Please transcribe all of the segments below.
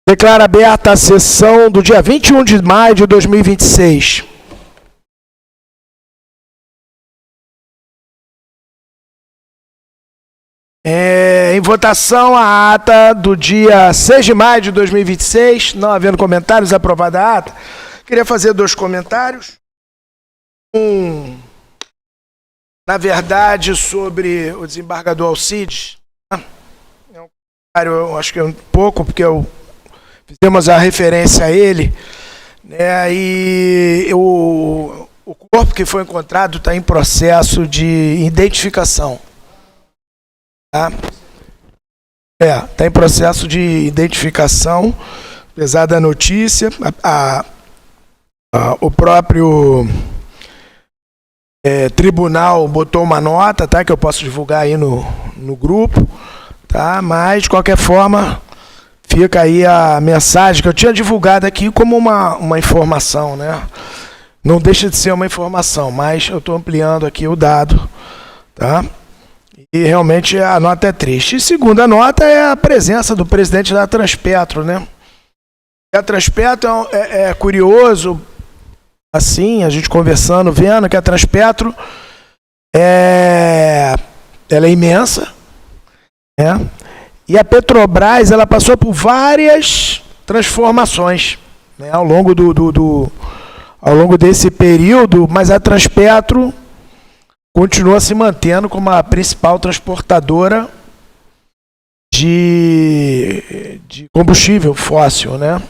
Declaro aberta a sessão do dia 21 de maio de 2026. Em votação a ata do dia 6 de maio de 2026, não havendo comentários, aprovada a ata. Queria fazer dois comentários. Na verdade, sobre o desembargador Alcides. É um comentário, eu acho que é um pouco, porque fizemos a referência a ele, né, e o corpo que foi encontrado está em processo de identificação. Está em processo de identificação, apesar da notícia. O próprio tribunal botou uma nota, tá, que eu posso divulgar aí no grupo, tá, mas de qualquer forma fica aí a mensagem que eu tinha divulgado aqui como uma informação, né? Não deixa de ser uma informação, mas eu estou ampliando aqui o dado, tá? E realmente a nota é triste. E segunda nota é a presença do presidente da Transpetro, né? A Transpetro é curioso, assim, a gente conversando, vendo que a Transpetro ela é imensa, né? E a Petrobras, ela passou por várias transformações, né, ao longo desse período, mas a Transpetro continua se mantendo como a principal transportadora de combustível fóssil, né?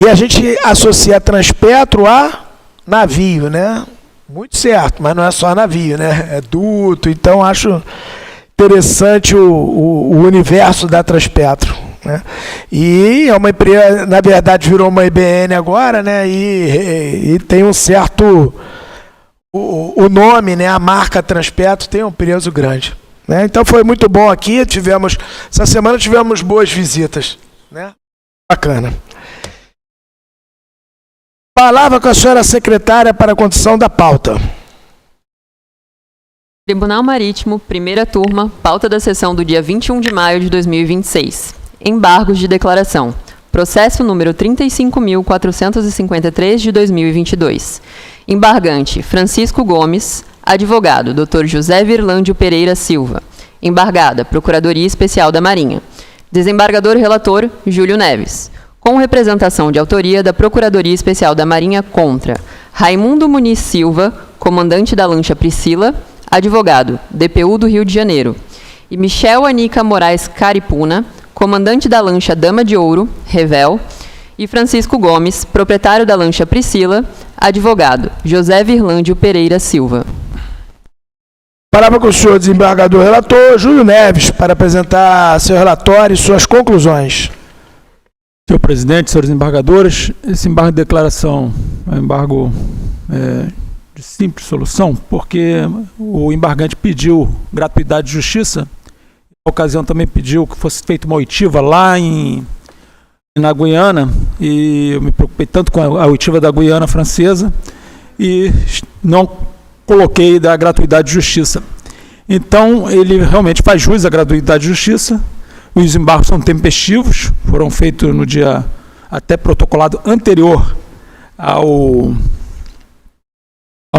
E a gente associa a Transpetro a navio, né? Muito certo, mas não é só navio, né? É duto, então acho interessante o universo da Transpetro, né? E é uma empresa, na verdade, virou uma IBN agora, né? E tem um certo... O nome, né? A marca Transpetro tem um peso grande, né? Então foi muito bom aqui. Essa semana tivemos boas visitas, né? Bacana. Palavra com a senhora secretária para a condução da pauta. Tribunal Marítimo, primeira turma, pauta da sessão do dia 21 de maio de 2026. Embargos de declaração. Processo número 35.453 de 2022. Embargante, Francisco Gomes. Advogado, Dr. José Virlândio Pereira Silva. Embargada, Procuradoria Especial da Marinha. Desembargador relator, Júlio Neves. Com representação de autoria da Procuradoria Especial da Marinha contra Raimundo Muniz Silva, comandante da lancha Priscila, advogado, DPU do Rio de Janeiro, e Michel Anica Moraes Caripuna, comandante da lancha Dama de Ouro, Revel, e Francisco Gomes, proprietário da lancha Priscila, advogado, José Virlândio Pereira Silva. Palavra com o senhor desembargador relator, Júlio Neves, para apresentar seu relatório e suas conclusões. Senhor presidente, senhores embargadores, esse embargo de declaração é um embargo de simples solução, porque o embargante pediu gratuidade de justiça, na ocasião também pediu que fosse feita uma oitiva lá na Guiana, e eu me preocupei tanto com a oitiva da Guiana francesa, e não coloquei da gratuidade de justiça. Então, ele realmente faz jus à gratuidade de justiça. Os embargos são tempestivos, foram feitos no dia até protocolado anterior ao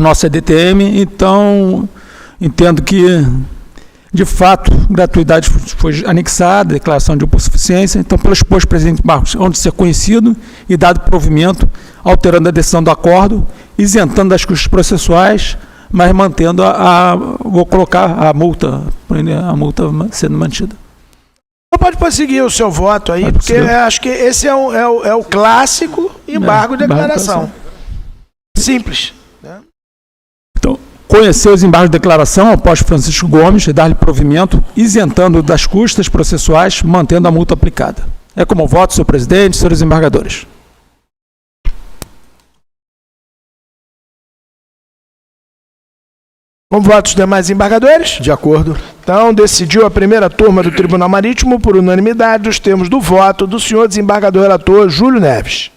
nosso EDTM, então entendo que, de fato, gratuidade foi anexada, declaração de hipossuficiência, então, pelos exposto presentes embargos, onde ser conhecido e dado provimento, alterando a decisão do acordo, isentando das custas processuais, mas mantendo vou colocar a multa sendo mantida. Pode prosseguir o seu voto aí, porque acho que esse é o clássico embargo de declaração. Simples, né? Então, conhecer os embargos de declaração após Francisco Gomes e dar-lhe provimento, isentando das custas processuais, mantendo a multa aplicada. É como voto, senhor presidente, senhores embargadores. Com votos dos demais embargadores? De acordo. Então, decidiu a primeira turma do Tribunal Marítimo por unanimidade dos termos do voto do senhor desembargador relator Júlio Neves.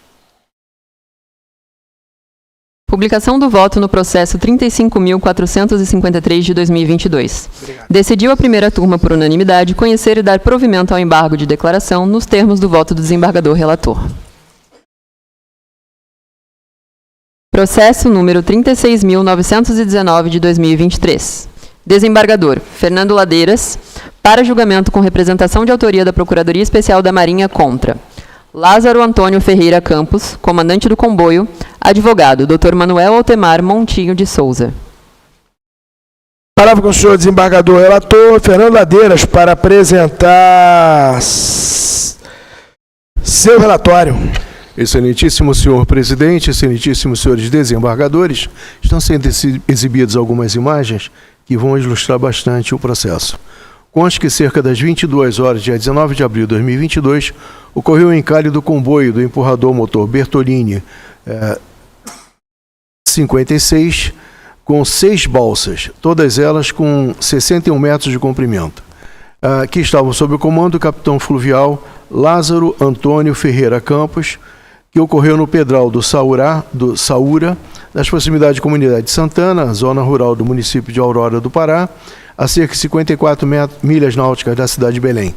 Publicação do voto no processo 35.453 de 2022. Decidiu a primeira turma por unanimidade conhecer e dar provimento ao embargo de declaração nos termos do voto do desembargador relator. Processo número 36.919 de 2023. Desembargador Fernando Ladeiras, para julgamento com representação de autoria da Procuradoria Especial da Marinha contra Lázaro Antônio Ferreira Campos, comandante do comboio, advogado Dr. Manuel Altemar Montinho de Souza. Palavra com o senhor desembargador relator Fernando Ladeiras para apresentar seu relatório. Excelentíssimo senhor presidente, excelentíssimos senhores desembargadores, estão sendo exibidas algumas imagens que vão ilustrar bastante o processo. Conste que cerca das 22 horas, dia 19 de abril de 2022, ocorreu o encalhe do comboio do empurrador motor Bertolini 56, com 6 balsas, todas elas com 61 metros de comprimento, que estavam sob o comando do capitão fluvial Lázaro Antônio Ferreira Campos, que ocorreu no Pedral do Saura, nas proximidades da comunidade de Santana, zona rural do município de Aurora do Pará, a cerca de 54 milhas náuticas da cidade de Belém,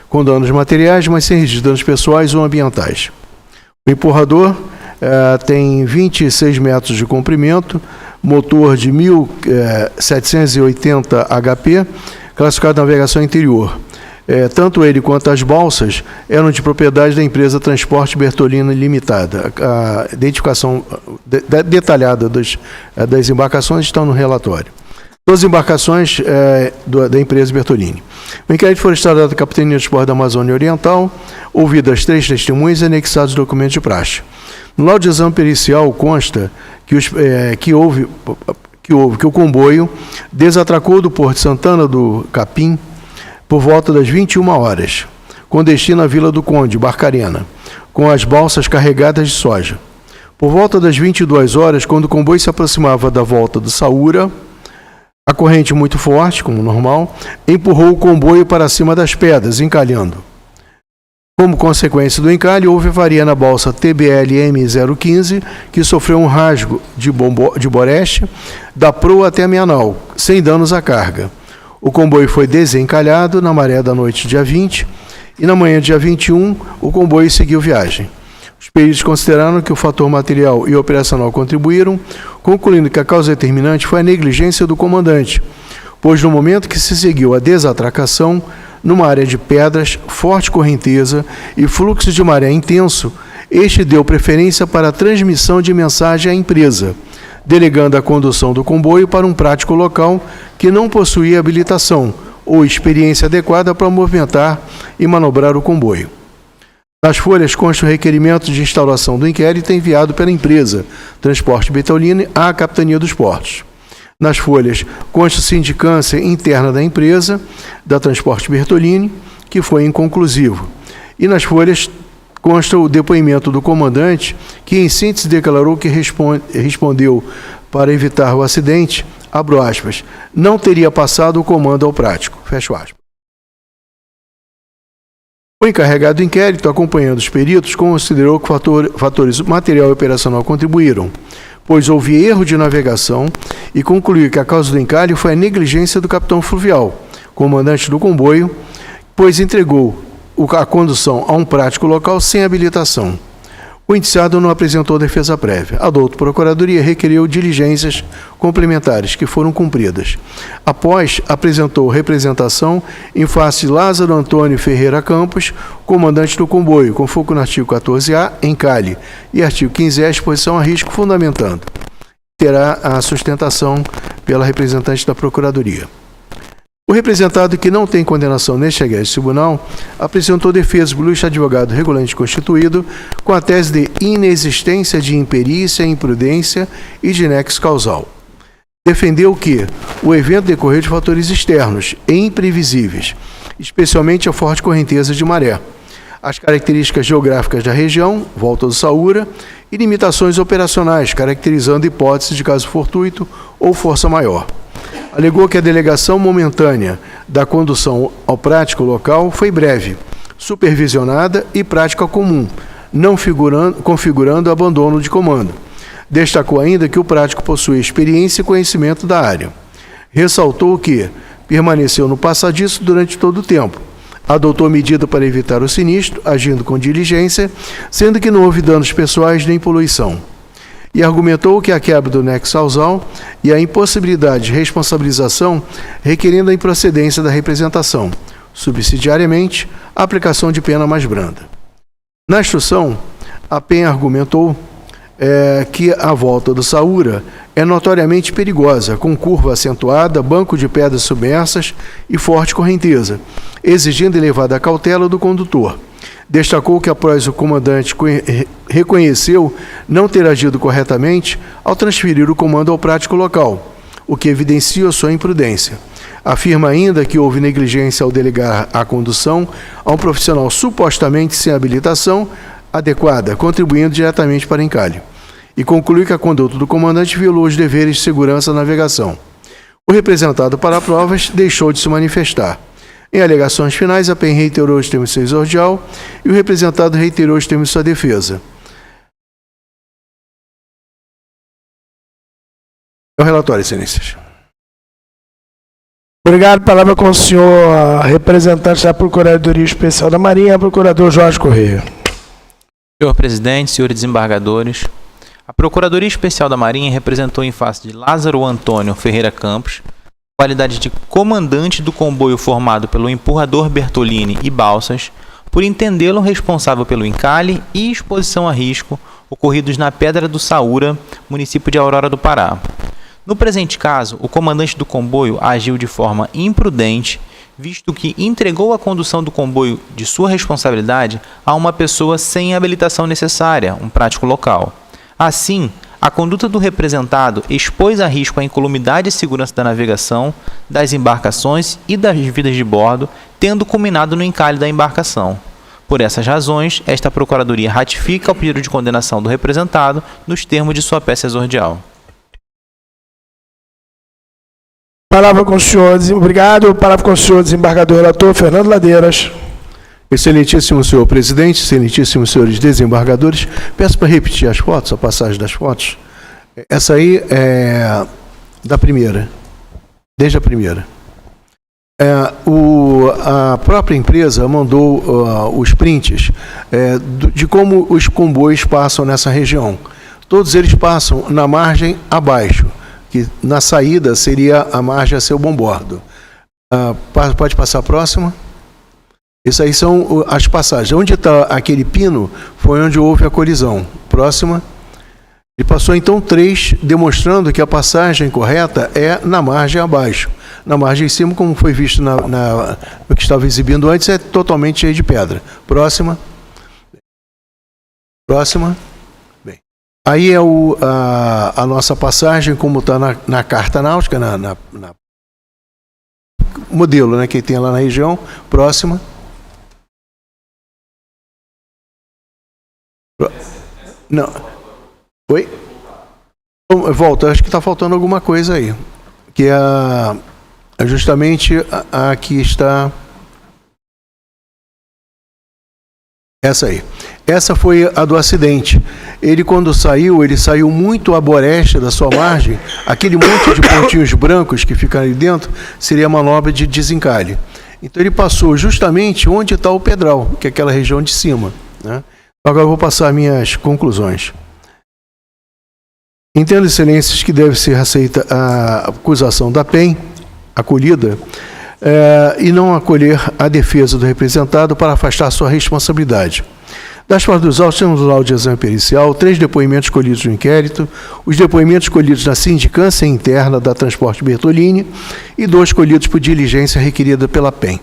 com danos materiais, mas sem registro de danos pessoais ou ambientais. O empurrador tem 26 metros de comprimento, motor de 1780 HP, classificado de navegação interior. Tanto ele quanto as balsas eram de propriedade da empresa Transporte Bertolini Limitada. A identificação detalhada das embarcações está no relatório. Todas as embarcações da empresa Bertolini. O inquérito foi instaurado da Capitania de Esporte da Amazônia Oriental, ouvidas 3 testemunhas e anexados documentos de praxe. No laudo de exame pericial consta que o comboio desatracou do Porto de Santana do Capim por volta das 21 horas, com destino à Vila do Conde, Barcarena, com as balsas carregadas de soja. Por volta das 22 horas, quando o comboio se aproximava da volta do Saura, a corrente muito forte, como normal, empurrou o comboio para cima das pedras, encalhando. Como consequência do encalhe, houve avaria na balsa TBL-M015, que sofreu um rasgo de boreste da proa até a Mianal, sem danos à carga. O comboio foi desencalhado na maré da noite dia 20 e na manhã dia 21 o comboio seguiu viagem. Os peritos consideraram que o fator material e operacional contribuíram, concluindo que a causa determinante foi a negligência do comandante, pois no momento que se seguiu a desatracação, numa área de pedras, forte correnteza e fluxo de maré intenso, este deu preferência para a transmissão de mensagem à empresa, delegando a condução do comboio para um prático local que não possuía habilitação ou experiência adequada para movimentar e manobrar o comboio. Nas folhas consta o requerimento de instauração do inquérito enviado pela empresa Transporte Bertolini à Capitania dos Portos. Nas folhas consta a sindicância interna da empresa, da Transporte Bertolini, que foi inconclusivo. E nas folhas consta o depoimento do comandante, que em síntese declarou que respondeu para evitar o acidente, abro aspas, não teria passado o comando ao prático, fecho aspas. O encarregado do inquérito, acompanhando os peritos, considerou que fatores material e operacional contribuíram, pois houve erro de navegação e concluiu que a causa do encalhe foi a negligência do capitão fluvial, comandante do comboio, pois entregou a condução a um prático local sem habilitação. O indiciado não apresentou defesa prévia. A douta Procuradoria requeriu diligências complementares, que foram cumpridas. Após, apresentou representação em face de Lázaro Antônio Ferreira Campos, comandante do comboio, com foco no artigo 14A, encalhe, e artigo 15A, exposição a risco, fundamentando. Terá a sustentação pela representante da Procuradoria. O representado que não tem condenação neste egresso tribunal apresentou defesa pelo advogado regularmente constituído com a tese de inexistência de imperícia, imprudência e de nexo causal. Defendeu que o evento decorreu de fatores externos e imprevisíveis, especialmente a forte correnteza de maré, as características geográficas da região, volta do Saura, e limitações operacionais, caracterizando hipótese de caso fortuito ou força maior. Alegou que a delegação momentânea da condução ao prático local foi breve, supervisionada e prática comum, não configurando abandono de comando. Destacou ainda que o prático possui experiência e conhecimento da área. Ressaltou que permaneceu no passadiço durante todo o tempo. Adotou medida para evitar o sinistro, agindo com diligência, sendo que não houve danos pessoais nem poluição. E argumentou que a quebra do nexo causal e a impossibilidade de responsabilização requerendo a improcedência da representação, subsidiariamente, a aplicação de pena mais branda. Na instrução, a PEN argumentou que a volta do Saúra é notoriamente perigosa, com curva acentuada, banco de pedras submersas e forte correnteza, exigindo elevada cautela do condutor. Destacou que após o comandante reconheceu não ter agido corretamente ao transferir o comando ao prático local, o que evidencia sua imprudência. Afirma ainda que houve negligência ao delegar a condução a um profissional supostamente sem habilitação adequada, contribuindo diretamente para encalhe. E conclui que a conduta do comandante violou os deveres de segurança na navegação. O representado para provas deixou de se manifestar. Em alegações finais, a PEN reiterou os termos de seu exordial e o representado reiterou os termos de sua defesa. É o relatório, excelências. Obrigado. Palavra com o senhor, representante da Procuradoria Especial da Marinha, procurador Jorge Correia. Senhor presidente, senhores desembargadores, a Procuradoria Especial da Marinha representou em face de Lázaro Antônio Ferreira Campos, qualidade de comandante do comboio formado pelo empurrador Bertolini e Balsas, por entendê-lo responsável pelo encalhe e exposição a risco ocorridos na Pedra do Saúra, município de Aurora do Pará. No presente caso, o comandante do comboio agiu de forma imprudente, visto que entregou a condução do comboio de sua responsabilidade a uma pessoa sem a habilitação necessária, um prático local. Assim, a conduta do representado expôs a risco a incolumidade e segurança da navegação, das embarcações e das vidas de bordo, tendo culminado no encalhe da embarcação. Por essas razões, esta Procuradoria ratifica o pedido de condenação do representado nos termos de sua peça exordial. Palavra com o senhor, obrigado. Palavra com o senhor, desembargador relator Fernando Ladeiras. Excelentíssimo senhor presidente, excelentíssimos senhores desembargadores, peço para repetir as fotos, a passagem das fotos. Essa aí é da primeira, desde a primeira. A própria empresa mandou os prints de como os comboios passam nessa região. Todos eles passam na margem abaixo, que na saída seria a margem a seu bombordo. Pode passar a próxima? Isso aí são as passagens. Onde está aquele pino foi onde houve a colisão. Próxima. Ele passou então 3, demonstrando que a passagem correta é na margem abaixo. Na margem em cima, como foi visto no que estava exibindo antes, é totalmente cheio de pedra. Próxima. Próxima. Bem. Aí é a nossa passagem, como está na carta náutica, na modelo, né, que tem lá na região. Próxima. Não. Oi? Volta, acho que está faltando alguma coisa aí. Que é justamente a que está. Essa aí. Essa foi a do acidente. Ele, quando saiu, ele saiu muito à boreste da sua margem. Aquele monte de pontinhos brancos que ficam ali dentro seria a manobra de desencalhe. Então, ele passou justamente onde está o pedral, que é aquela região de cima, né? Agora eu vou passar minhas conclusões. Entendo, excelências, que deve ser aceita a acusação da PEN, acolhida, e não acolher a defesa do representado para afastar sua responsabilidade. Das partes dos autos, temos o laudo de exame pericial, 3 depoimentos colhidos no inquérito, os depoimentos colhidos na sindicância interna da Transporte Bertolini e 2 colhidos por diligência requerida pela PEN,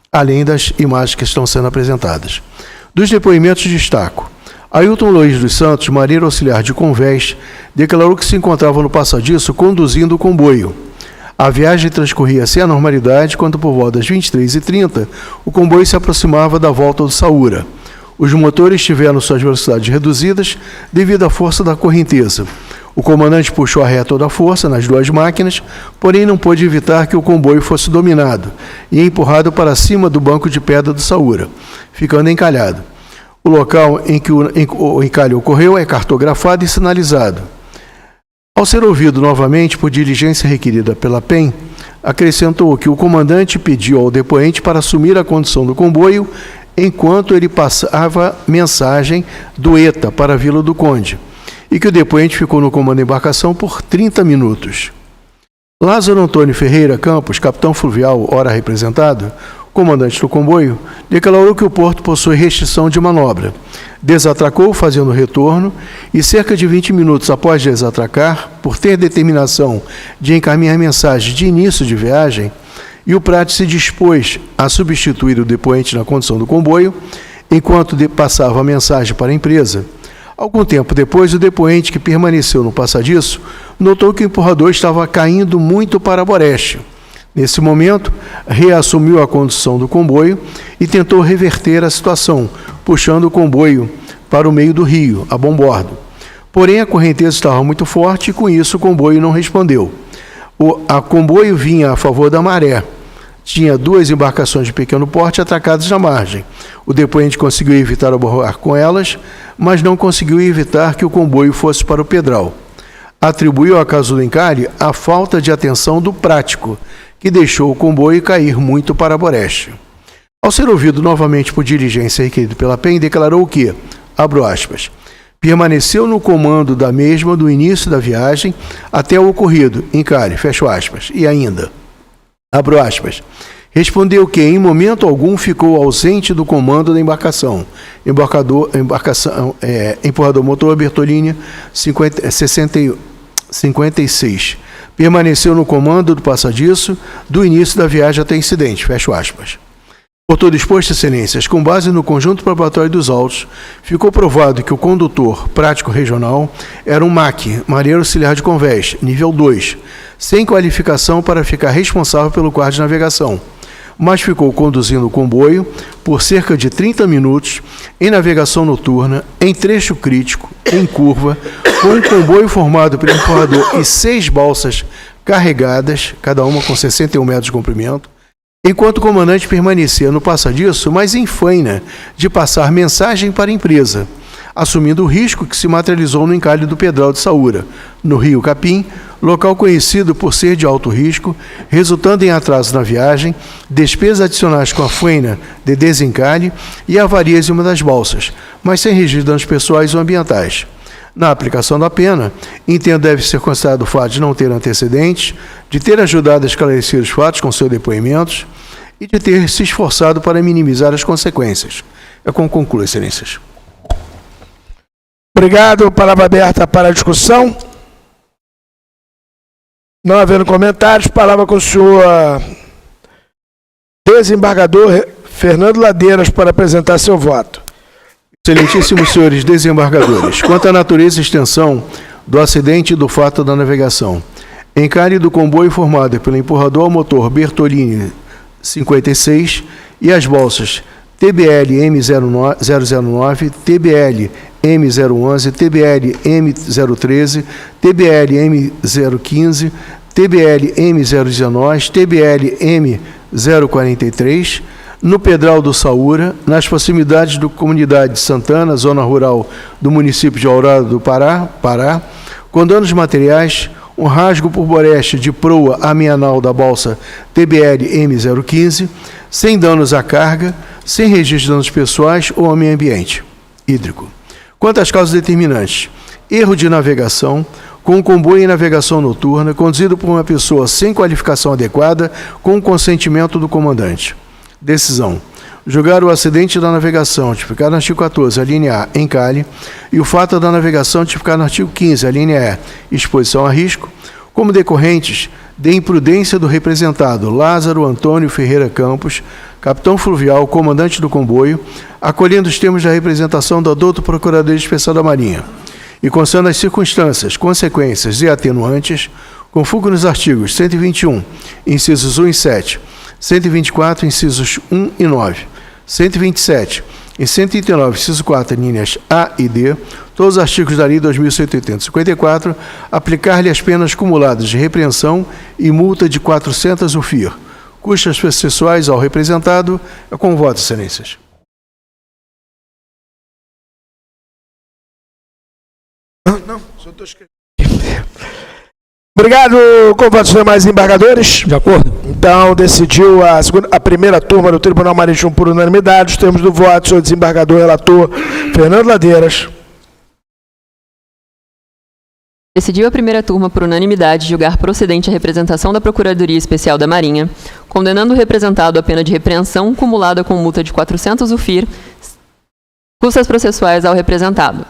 além das imagens que estão sendo apresentadas. Dos depoimentos destaco: Ailton Luiz dos Santos, marinheiro auxiliar de Convés, declarou que se encontrava no passadiço conduzindo o comboio. A viagem transcorria sem anormalidade quando, por volta das 23h30, o comboio se aproximava da volta do Saúra. Os motores tiveram suas velocidades reduzidas devido à força da correnteza. O comandante puxou a ré toda a força nas 2 máquinas, porém não pôde evitar que o comboio fosse dominado e empurrado para cima do banco de pedra do Saúra, ficando encalhado. O local em que o encalhe ocorreu é cartografado e sinalizado. Ao ser ouvido novamente por diligência requerida pela PEM, acrescentou que o comandante pediu ao depoente para assumir a condução do comboio enquanto ele passava mensagem do ETA para a Vila do Conde, e que o depoente ficou no comando da embarcação por 30 minutos. Lázaro Antônio Ferreira Campos, capitão fluvial, ora representado, comandante do comboio, declarou que o porto possui restrição de manobra. Desatracou fazendo retorno e cerca de 20 minutos após desatracar, por ter determinação de encaminhar mensagem de início de viagem, e o Prat se dispôs a substituir o depoente na condução do comboio, enquanto passava a mensagem para a empresa. Algum tempo depois, o depoente, que permaneceu no passadiço, notou que o empurrador estava caindo muito para a boreste. Nesse momento, reassumiu a condução do comboio e tentou reverter a situação, puxando o comboio para o meio do rio, a bombordo. Porém, a correnteza estava muito forte e, com isso, o comboio não respondeu. A comboio vinha a favor da maré. Tinha 2 embarcações de pequeno porte atracadas na margem. O depoente conseguiu evitar abordar com elas, mas não conseguiu evitar que o comboio fosse para o Pedral. Atribuiu ao caso do encalhe a falta de atenção do prático, que deixou o comboio cair muito para a boreste. Ao ser ouvido novamente por diligência requerido pela PEN, declarou que, abro aspas, permaneceu no comando da mesma do início da viagem até o ocorrido, encalhe, fecho aspas, e ainda, abro aspas, respondeu que em momento algum ficou ausente do comando da embarcação. Empurrador motor Bertolini 56. Permaneceu no comando do passadiço do início da viagem até incidente, fecho aspas. Por todo exposto, excelências, com base no conjunto probatório dos autos, ficou provado que o condutor prático regional era um MAC, marinheiro auxiliar de convés, nível 2, sem qualificação para ficar responsável pelo quadro de navegação, mas ficou conduzindo o comboio por cerca de 30 minutos em navegação noturna, em trecho crítico, em curva, com um comboio formado pelo empurrador e 6 balsas carregadas, cada uma com 61 metros de comprimento, enquanto o comandante permanecia no passadiço, mas em faina de passar mensagem para a empresa, assumindo o risco que se materializou no encalhe do Pedral de Saúra, no Rio Capim, local conhecido por ser de alto risco, resultando em atraso na viagem, despesas adicionais com a faina de desencalhe e avarias em uma das balsas, mas sem registro de danos pessoais ou ambientais. Na aplicação da pena, entendo deve ser considerado o fato de não ter antecedentes, de ter ajudado a esclarecer os fatos com seus depoimentos e de ter se esforçado para minimizar as consequências. É como concluo, excelências. Obrigado. Palavra aberta para a discussão. Não havendo comentários, palavra com o senhor desembargador Fernando Ladeiras para apresentar seu voto. Excelentíssimos senhores desembargadores, quanto à natureza e extensão do acidente e do fato da navegação, encalhe do comboio formado pelo empurrador a motor Bertolini 56 e as balsas TBL M009, TBL M011, TBL M013, TBL M015, TBL M019, TBL M043, no Pedral do Saúra, nas proximidades da comunidade de Santana, zona rural do município de Aurora do Pará, com danos materiais, um rasgo por boreste de proa amianal da balsa TBL M015, sem danos à carga, sem registro de danos pessoais ou ao meio ambiente hídrico. Quanto às causas determinantes, erro de navegação, com um comboio em navegação noturna, conduzido por uma pessoa sem qualificação adequada, com o consentimento do comandante. Decisão. Julgar o acidente da navegação, tipificado no artigo 14, a linha A, encalhe, e o fato da navegação, tipificado no artigo 15, a linha E, exposição a risco, como decorrentes de imprudência do representado Lázaro Antônio Ferreira Campos, capitão fluvial, comandante do comboio, acolhendo os termos da representação do adulto Procurador Especial da Marinha, e considerando as circunstâncias, consequências e atenuantes, com foco nos artigos 121, incisos 1 e 7, 124, incisos 1 e 9, 127 e 139, inciso 4, linhas A e D, todos os artigos da Lei 2.180/54, aplicar-lhe as penas cumuladas de repreensão e multa de 400 UFIR. Custas processuais ao representado. É com voto, excelências. Não, só estou escrevendo. Obrigado, com votos demais embargadores. De acordo? Então, decidiu a primeira turma do Tribunal Marítimo por unanimidade. Os termos do voto, senhor desembargador relator Fernando Ladeiras. Decidiu a primeira turma por unanimidade julgar procedente a representação da Procuradoria Especial da Marinha, condenando o representado à pena de repreensão cumulada com multa de 400 UFIR, custas processuais ao representado.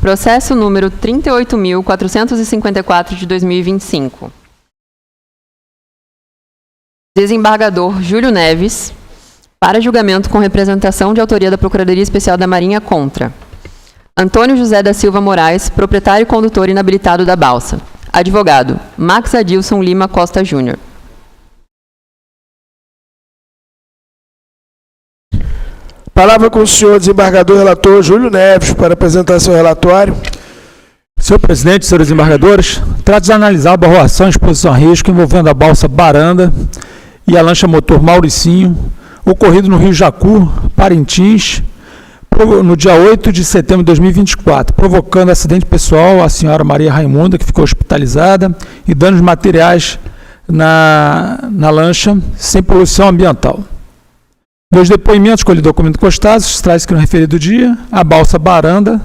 Processo número 38.454 de 2025. Desembargador Júlio Neves, para julgamento com representação de autoria da Procuradoria Especial da Marinha contra Antônio José da Silva Moraes, proprietário e condutor inabilitado da balsa. Advogado Max Adilson Lima Costa Júnior. Palavra com o senhor desembargador relator Júlio Neves para apresentar seu relatório. Senhor presidente, senhores desembargadores, trata de analisar a abarroação e exposição a risco envolvendo a balsa Baranda e a lancha motor Mauricinho, ocorrido no Rio Jacu, Parintins, no dia 8 de setembro de 2024, provocando acidente pessoal à senhora Maria Raimunda, que ficou hospitalizada, e danos materiais na lancha, sem poluição ambiental. Nos depoimentos com o documento constado, traz que no referido dia, a balsa Baranda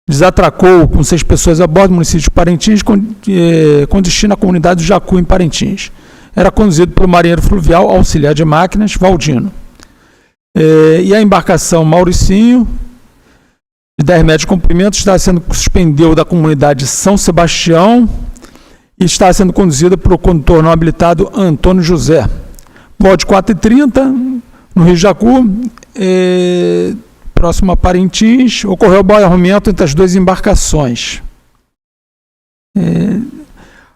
desatracou com 6 pessoas a bordo do município de Parintins, com destino à comunidade do Jacu, em Parintins. Era conduzido pelo marinheiro fluvial auxiliar de máquinas, Valdino. E a embarcação Mauricinho, de 10 metros de comprimento, está sendo suspendida da comunidade de São Sebastião e está sendo conduzida pelo condutor não habilitado Antônio José. Bode 4h30, no Rio Jacu, próximo a Parintins, ocorreu o barramento entre as 2 embarcações.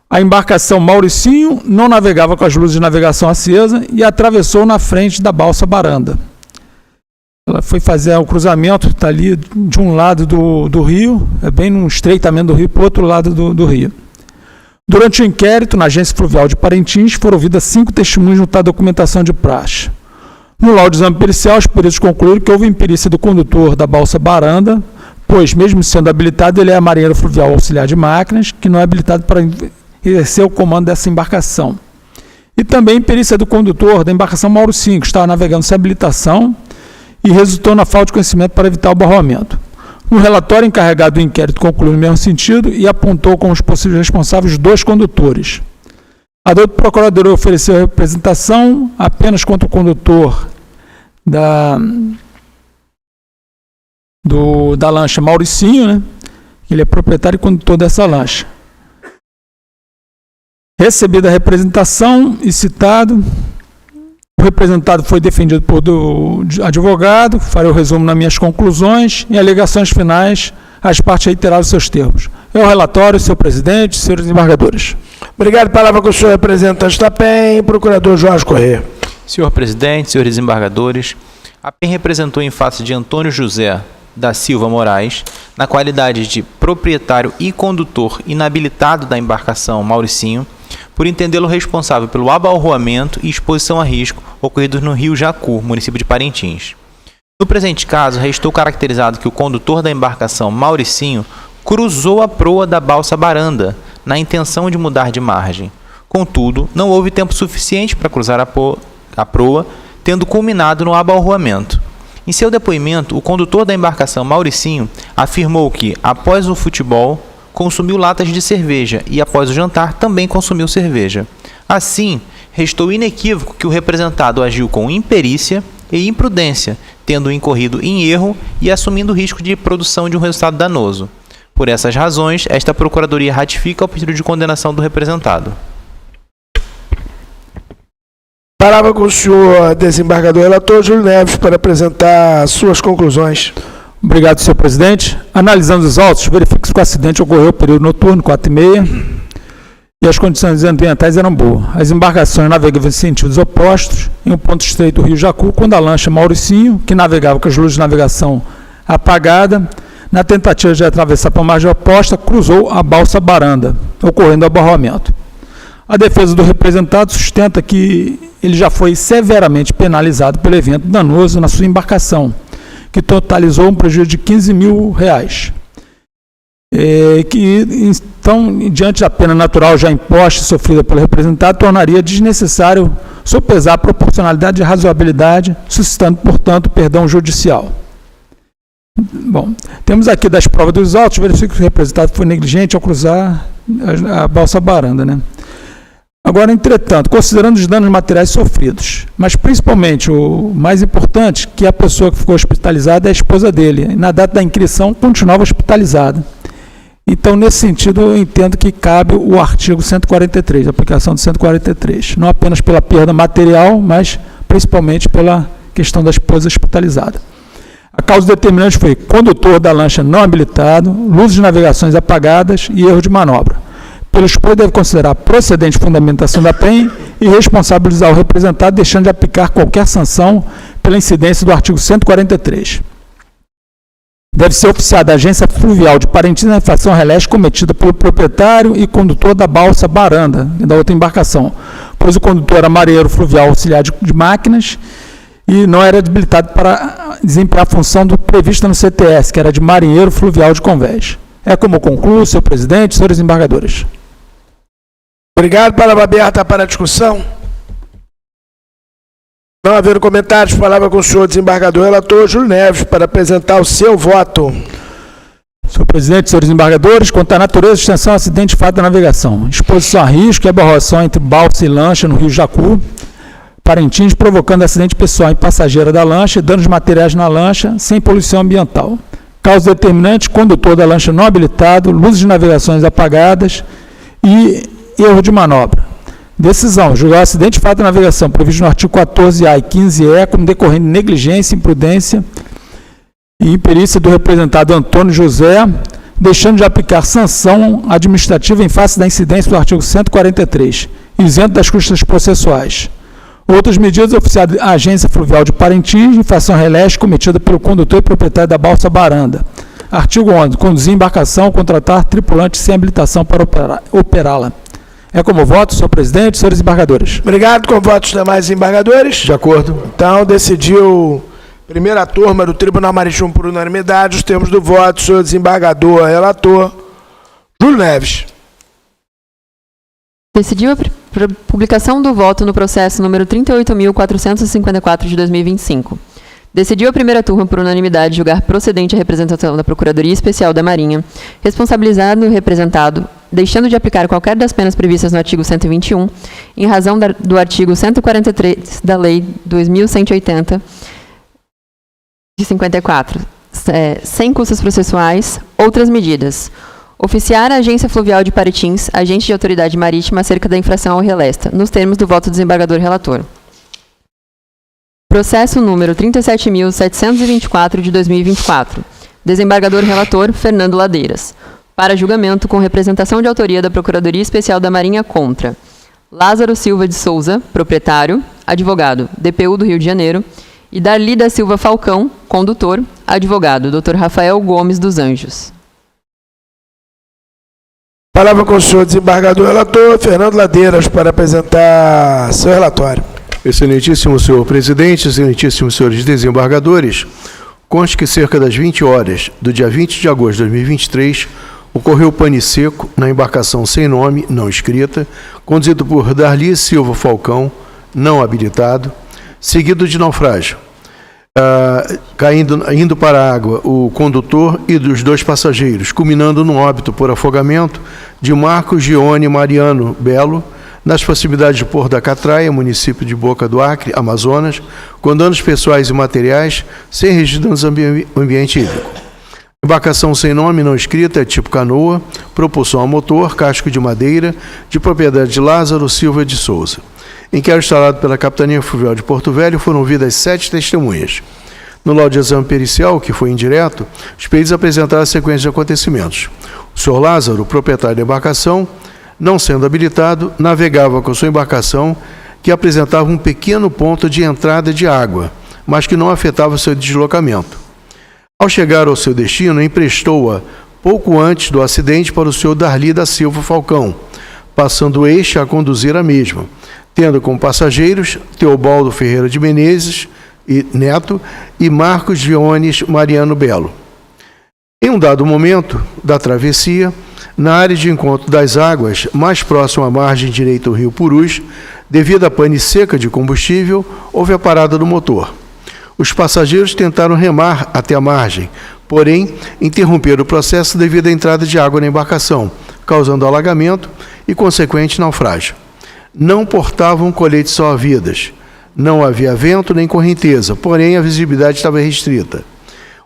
A embarcação Mauricinho não navegava com as luzes de navegação acesa e atravessou na frente da balsa Baranda. Ela foi fazer o cruzamento, está ali de um lado do rio, bem no estreitamento do rio, para o outro lado do rio. Durante o inquérito, na Agência Fluvial de Parintins, foram ouvidas 5 testemunhos junto à documentação de praxe. No laudo de exame pericial, os peritos concluíram que houve imperícia do condutor da balsa Baranda, pois, mesmo sendo habilitado, ele é marinheiro fluvial auxiliar de máquinas, que não é habilitado para exercer o comando dessa embarcação. E também imperícia do condutor da embarcação Mauricinho, que estava navegando sem habilitação e resultou na falta de conhecimento para evitar o barroamento. No relatório, encarregado do inquérito concluiu no mesmo sentido e apontou como os possíveis responsáveis 2 condutores. A doutora Procuradora ofereceu representação apenas contra o condutor da lancha Mauricinho, né? Ele é proprietário e condutor dessa lancha. Recebida a representação e citado, o representado foi defendido por advogado, farei o resumo nas minhas conclusões e alegações finais, as partes reiteraram seus termos. É o relatório, senhor presidente, senhores desembargadores. Obrigado. Palavra com o senhor representante da PEN, procurador Jorge Corrêa. Senhor presidente, senhores desembargadores, a PEN representou em face de Antônio José da Silva Moraes, na qualidade de proprietário e condutor inabilitado da embarcação Mauricinho, por entendê-lo responsável pelo abalroamento e exposição a risco ocorridos no Rio Jacu, município de Parintins. No presente caso, restou caracterizado que o condutor da embarcação Mauricinho cruzou a proa da balsa Baranda, na intenção de mudar de margem. Contudo, não houve tempo suficiente para cruzar a proa, tendo culminado no abalroamento. Em seu depoimento, o condutor da embarcação Mauricinho afirmou que, após o futebol, consumiu latas de cerveja e, após o jantar, também consumiu cerveja. Assim, restou inequívoco que o representado agiu com imperícia e imprudência, tendo incorrido em erro e assumindo o risco de produção de um resultado danoso. Por essas razões, esta Procuradoria ratifica o pedido de condenação do representado. Palavra com o senhor desembargador relator Júlio Neves para apresentar suas conclusões. Obrigado, senhor presidente. Analisando os autos, verifica-se que o acidente ocorreu no período noturno, 4h30, e as condições ambientais eram boas. As embarcações navegavam em sentidos opostos, em um ponto estreito do Rio Jacu, quando a lancha Mauricinho, que navegava com as luzes de navegação apagadas, na tentativa de atravessar para a margem oposta, cruzou a balsa Baranda, ocorrendo o abarroamento. A defesa do representado sustenta que ele já foi severamente penalizado pelo evento danoso na sua embarcação, que totalizou um prejuízo de R$15 mil. Então, diante da pena natural já imposta e sofrida pelo representado, tornaria desnecessário sopesar a proporcionalidade e razoabilidade, suscitando, portanto, perdão judicial. Bom, temos aqui das provas dos autos, verifica que o representado foi negligente ao cruzar a balsa baranda, né? Agora, entretanto, considerando os danos materiais sofridos, mas principalmente o mais importante, que a pessoa que ficou hospitalizada é a esposa dele, e na data da inscrição continuava hospitalizada. Então, nesse sentido, eu entendo que cabe o artigo 143, a aplicação do 143, não apenas pela perda material, mas principalmente pela questão da esposa hospitalizada. A causa determinante foi condutor da lancha não habilitado, luzes de navegações apagadas e erro de manobra. Pelo exposto, deve considerar procedente fundamentação da PEN e responsabilizar o representado, deixando de aplicar qualquer sanção pela incidência do artigo 143. Deve ser oficiada a agência fluvial de Parintins na infração releste cometida pelo proprietário e condutor da balsa baranda e da outra embarcação, pois o condutor era marinheiro fluvial auxiliar de máquinas e não era habilitado para desempenhar a função prevista no CTS, que era de marinheiro fluvial de convés. É como concluo, senhor presidente, senhores embargadores. Obrigado. Palavra aberta para a discussão. Não havendo comentários, palavra com o senhor desembargador relator Júlio Neves para apresentar o seu voto. Senhor presidente, senhores embargadores, quanto à natureza, extensão, acidente e fato da navegação, exposição a risco e abarroação entre balsa e lancha no Rio Jacu, Parintins, provocando acidente pessoal em passageira da lancha e danos materiais na lancha, sem poluição ambiental. Causa determinante, condutor da lancha não habilitado, luzes de navegações apagadas e erro de manobra. Decisão, julgar o acidente de fato da navegação previsto no artigo 14A e 15E como decorrente de negligência, imprudência e imperícia do representado Antônio José, deixando de aplicar sanção administrativa em face da incidência do artigo 143, isento das custas processuais. Outras medidas oficiadas à Agência Fluvial de Parintins, infração releste cometida pelo condutor e proprietário da balsa baranda. Artigo 11. Conduzir embarcação, contratar tripulante sem habilitação para operá-la. É como voto, senhor presidente, senhores embargadores. Obrigado. Com votos dos demais embargadores. De acordo. Então, decidiu primeira turma do Tribunal Marítimo por unanimidade os termos do voto, senhor desembargador, relator Júlio Neves. Decidiu a publicação do voto no processo número 38.454 de 2025. Decidiu a primeira turma por unanimidade julgar procedente a representação da Procuradoria Especial da Marinha, responsabilizado o representado, deixando de aplicar qualquer das penas previstas no artigo 121, em razão do artigo 143 da Lei 2.180 de 54, sem custas processuais, outras medidas. Oficiar a Agência Fluvial de Parintins, agente de autoridade marítima, acerca da infração ao relesta, nos termos do voto do desembargador relator. Processo número 37.724 de 2024. Desembargador relator Fernando Ladeiras. Para julgamento com representação de autoria da Procuradoria Especial da Marinha contra Lázaro Silva de Souza, proprietário, advogado, DPU do Rio de Janeiro, e Darli da Silva Falcão, condutor, advogado, Dr. Rafael Gomes dos Anjos. Palavra com o senhor desembargador relator Fernando Ladeiras para apresentar seu relatório. Excelentíssimo senhor presidente, excelentíssimos senhores desembargadores, conste que cerca das 20 horas do dia 20 de agosto de 2023, ocorreu pane seco na embarcação sem nome, não escrita, conduzido por Darli Silva Falcão, não habilitado, seguido de naufrágio. Indo para a água o condutor e dos dois passageiros, culminando no óbito por afogamento de Marcos Gione Mariano Belo, nas proximidades de Porto da Catraia, município de Boca do Acre, Amazonas, com danos pessoais e materiais, sem registro de danos ambiente hídrico. Embarcação sem nome, não escrita, tipo canoa, propulsão a motor, casco de madeira, de propriedade de Lázaro Silva de Souza. Inquérito instalado pela Capitania Fluvial de Porto Velho, foram ouvidas 7 testemunhas. No laudo de exame pericial, que foi indireto, os peritos apresentaram a sequência de acontecimentos. O senhor Lázaro, proprietário da embarcação, não sendo habilitado, navegava com sua embarcação, que apresentava um pequeno ponto de entrada de água, mas que não afetava o seu deslocamento. Ao chegar ao seu destino, emprestou-a pouco antes do acidente para o senhor Darli da Silva Falcão, passando este a conduzir a mesma, tendo como passageiros Teobaldo Ferreira de Menezes e Neto e Marcos Dionis Mariano Belo. Em um dado momento da travessia, na área de encontro das águas, mais próximo à margem direita do rio Purus, devido à pane seca de combustível, houve a parada do motor. Os passageiros tentaram remar até a margem, porém, interromperam o processo devido à entrada de água na embarcação, causando alagamento e consequente naufrágio. Não portavam coletes salva-vidas. Não havia vento nem correnteza, porém a visibilidade estava restrita.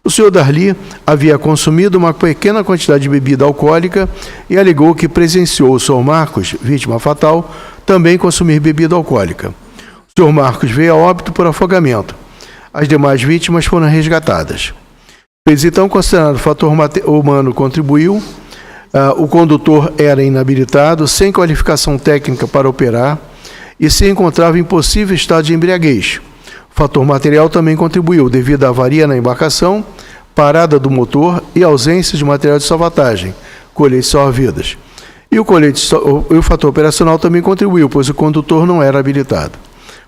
O senhor Darli havia consumido uma pequena quantidade de bebida alcoólica e alegou que presenciou o senhor Marcos, vítima fatal, também consumir bebida alcoólica. O senhor Marcos veio a óbito por afogamento. As demais vítimas foram resgatadas. Pois então, considerado o fator humano contribuiu, o condutor era inabilitado, sem qualificação técnica para operar e se encontrava em possível estado de embriaguez. O fator material também contribuiu, devido à avaria na embarcação, parada do motor e ausência de material de salvatagem, coletes salva-vidas. E o fator operacional também contribuiu, pois o condutor não era habilitado.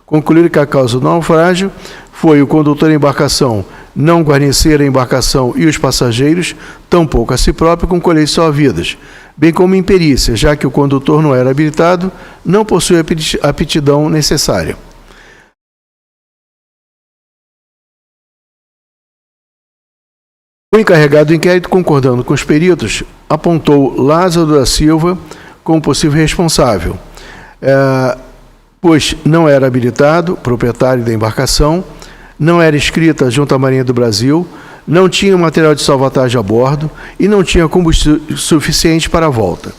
Concluir que a causa do naufrágio foi o condutor da embarcação não guarnecer a embarcação e os passageiros, tampouco a si próprio com coletes salva-vidas, bem como imperícia, já que o condutor não era habilitado, não possui a aptidão necessária. O encarregado do inquérito, concordando com os peritos, apontou Lázaro da Silva como possível responsável, pois não era habilitado, proprietário da embarcação, não era inscrita junto à Marinha do Brasil, não tinha material de salvatagem a bordo e não tinha combustível suficiente para a volta.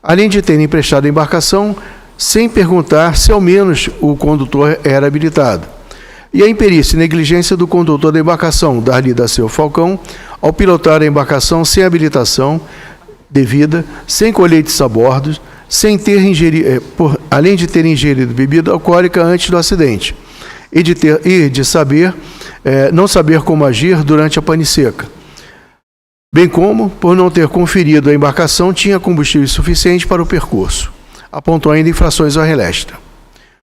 Além de ter emprestado a embarcação, sem perguntar se ao menos o condutor era habilitado. E a imperícia e negligência do condutor da embarcação, Darli da Silva Falcão, ao pilotar a embarcação sem habilitação devida, sem coletes a bordo, sem ter além de ter ingerido bebida alcoólica antes do acidente, e de não saber como agir durante a pane seca, bem como por não ter conferido a embarcação tinha combustível suficiente para o percurso. Apontou ainda infrações à relestra.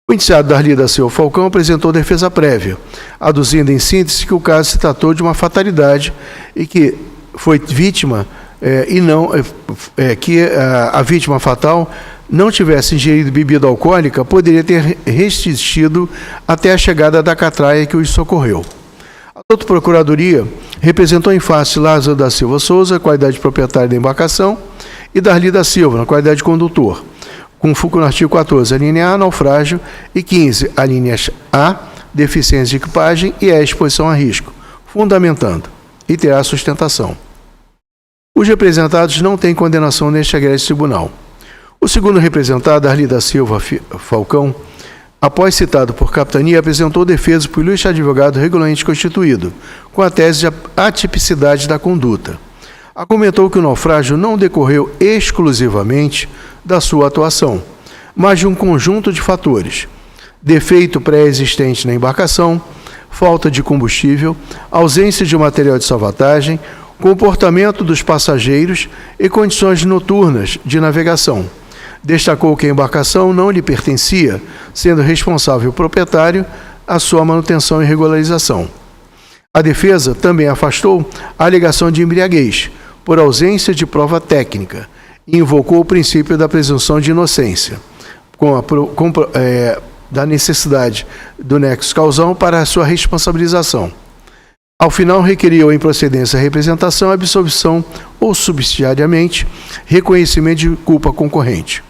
O indiciado Darli da Silva Falcão apresentou defesa prévia, aduzindo em síntese que o caso se tratou de uma fatalidade e que foi vítima que a vítima fatal não tivesse ingerido bebida alcoólica, poderia ter resistido até a chegada da catraia que os socorreu. A doutora Procuradoria representou em face Lázaro da Silva Souza, qualidade de proprietário da embarcação, e Darli da Silva, na qualidade de condutor, com foco no artigo 14, a linha A, naufrágio, e 15, a linha A, deficiência de equipagem e a exposição a risco, fundamentando, e terá sustentação. Os representados não têm condenação neste egresso tribunal. O segundo representado, Darli da Silva Falcão, após citado por capitania, apresentou defesa por ilustre advogado regularmente constituído, com a tese de atipicidade da conduta. Argumentou que o naufrágio não decorreu exclusivamente da sua atuação, mas de um conjunto de fatores: defeito pré-existente na embarcação, falta de combustível, ausência de material de salvatagem, comportamento dos passageiros e condições noturnas de navegação. Destacou que a embarcação não lhe pertencia, sendo responsável o proprietário a sua manutenção e regularização. A defesa também afastou a alegação de embriaguez, por ausência de prova técnica, e invocou o princípio da presunção de inocência, da necessidade do nexo causal para a sua responsabilização. Ao final, requeriu a improcedência a representação, absolvição ou, subsidiariamente, reconhecimento de culpa concorrente.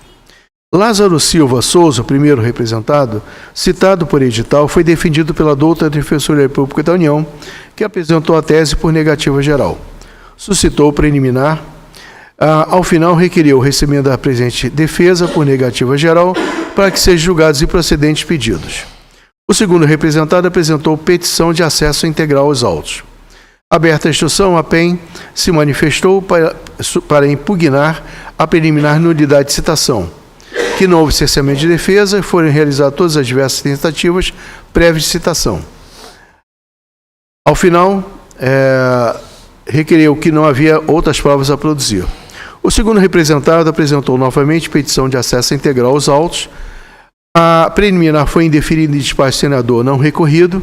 Lázaro Silva Souza, primeiro representado, citado por edital, foi defendido pela doutora Defensoria Pública da União, que apresentou a tese por negativa geral. Suscitou o preliminar. Ao final, requeriu o recebimento da presente defesa por negativa geral para que sejam julgados improcedentes pedidos. O segundo representado apresentou petição de acesso integral aos autos. Aberta a instrução, a PEN se manifestou para impugnar a preliminar nulidade de citação, que não houve cessamento de defesa, foram realizadas todas as diversas tentativas prévias de citação. Ao final, requeriu que não havia outras provas a produzir. O segundo representado apresentou novamente petição de acesso integral aos autos. A preliminar foi indeferida em despacho senador não recorrido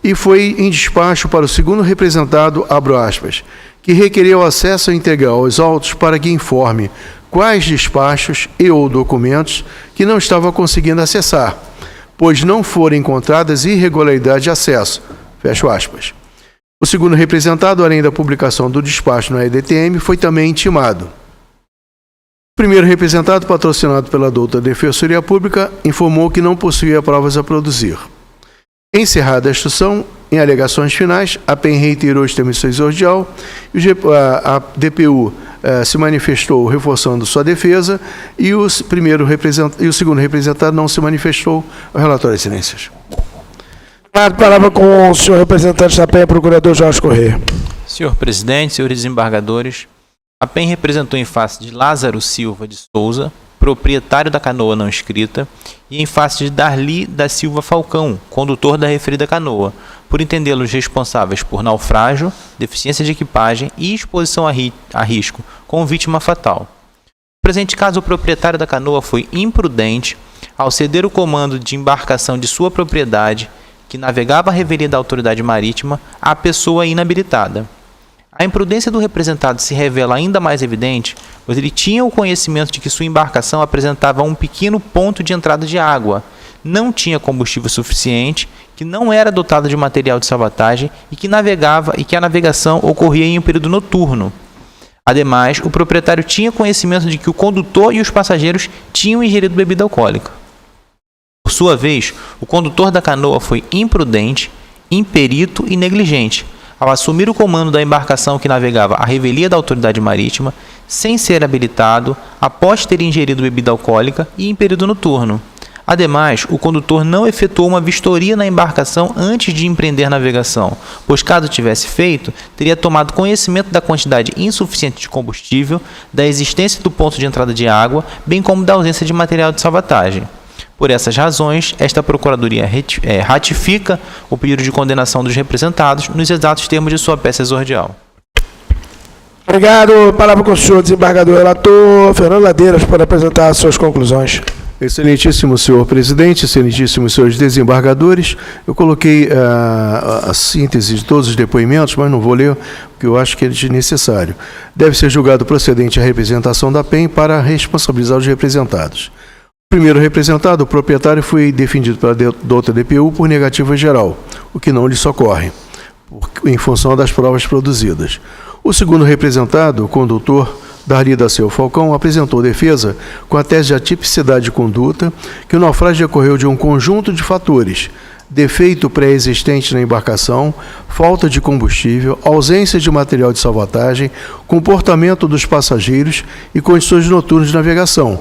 e foi em despacho para o segundo representado, abro aspas, que requereu acesso integral aos autos para que informe quais despachos e ou documentos que não estava conseguindo acessar, pois não foram encontradas irregularidades de acesso, fecho aspas. O segundo representado, além da publicação do despacho no EDTM, foi também intimado. O primeiro representado, patrocinado pela doutora Defensoria Pública, informou que não possuía provas a produzir. Encerrada a instrução, em alegações finais, a PEN reiterou o sistema exordial e a DPU se manifestou reforçando sua defesa e o segundo representado não se manifestou. O relatório, excelências. Palavra com o senhor representante da PEN, procurador Jorge Corrêa. Senhor presidente, senhores desembargadores, a PEN representou em face de Lázaro Silva de Souza, proprietário da canoa não inscrita, e em face de Darli da Silva Falcão, condutor da referida canoa, por entendê-los responsáveis por naufrágio, deficiência de equipagem e exposição a risco com vítima fatal. No presente caso, o proprietário da canoa foi imprudente ao ceder o comando de embarcação de sua propriedade, que navegava à revelia da autoridade marítima, à pessoa inabilitada. A imprudência do representado se revela ainda mais evidente, pois ele tinha o conhecimento de que sua embarcação apresentava um pequeno ponto de entrada de água, não tinha combustível suficiente, que não era dotada de material de salvatagem e que a navegação ocorria em um período noturno. Ademais, o proprietário tinha conhecimento de que o condutor e os passageiros tinham ingerido bebida alcoólica. Por sua vez, o condutor da canoa foi imprudente, imperito e negligente, ao assumir o comando da embarcação que navegava à revelia da autoridade marítima, sem ser habilitado, após ter ingerido bebida alcoólica e em período noturno. Ademais, o condutor não efetuou uma vistoria na embarcação antes de empreender navegação, pois caso tivesse feito, teria tomado conhecimento da quantidade insuficiente de combustível, da existência do ponto de entrada de água, bem como da ausência de material de salvatagem. Por essas razões, esta Procuradoria ratifica o pedido de condenação dos representados nos exatos termos de sua peça exordial. Obrigado. Palavra com o senhor desembargador relator Fernando Ladeiras para apresentar as suas conclusões. Excelentíssimo senhor presidente, excelentíssimos senhores desembargadores, eu coloquei a síntese de todos os depoimentos, mas não vou ler, porque eu acho que é desnecessário. Deve ser julgado procedente a representação da PEN para responsabilizar os representados. O primeiro representado, o proprietário, foi defendido pela doutora DPU por negativa geral, o que não lhe socorre, em função das provas produzidas. O segundo representado, o condutor Darli da Silva Falcão, apresentou defesa com a tese de atipicidade de conduta, que o naufrágio ocorreu de um conjunto de fatores: defeito pré-existente na embarcação, falta de combustível, ausência de material de salvatagem, comportamento dos passageiros e condições noturnas de navegação.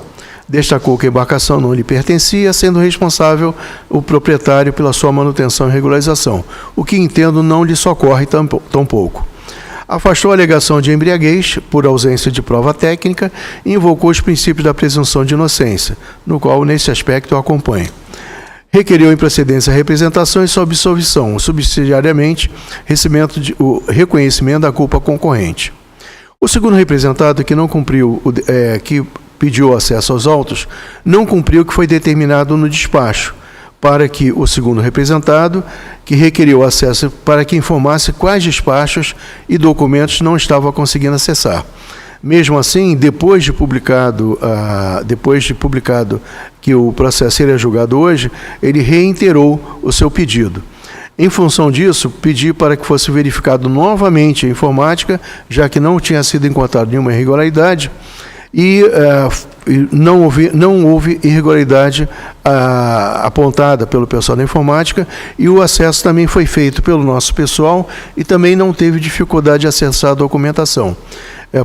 Destacou que a embarcação não lhe pertencia, sendo responsável o proprietário pela sua manutenção e regularização, o que entendo não lhe socorre tampouco. Afastou a alegação de embriaguez por ausência de prova técnica e invocou os princípios da presunção de inocência, no qual, nesse aspecto, eu acompanho. Requeriu em procedência a representação e sua absolvição, subsidiariamente, o reconhecimento da culpa concorrente. O segundo representado, que não cumpriu, que pediu acesso aos autos, não cumpriu o que foi determinado no despacho, para que o segundo representado, que requeriu acesso para que informasse quais despachos e documentos não estava conseguindo acessar. Mesmo assim, depois de publicado que o processo seria julgado hoje, ele reiterou o seu pedido. Em função disso, pedi para que fosse verificado novamente a informática, já que não tinha sido encontrada nenhuma irregularidade, e não houve irregularidade apontada pelo pessoal da informática, e o acesso também foi feito pelo nosso pessoal e também não teve dificuldade de acessar a documentação.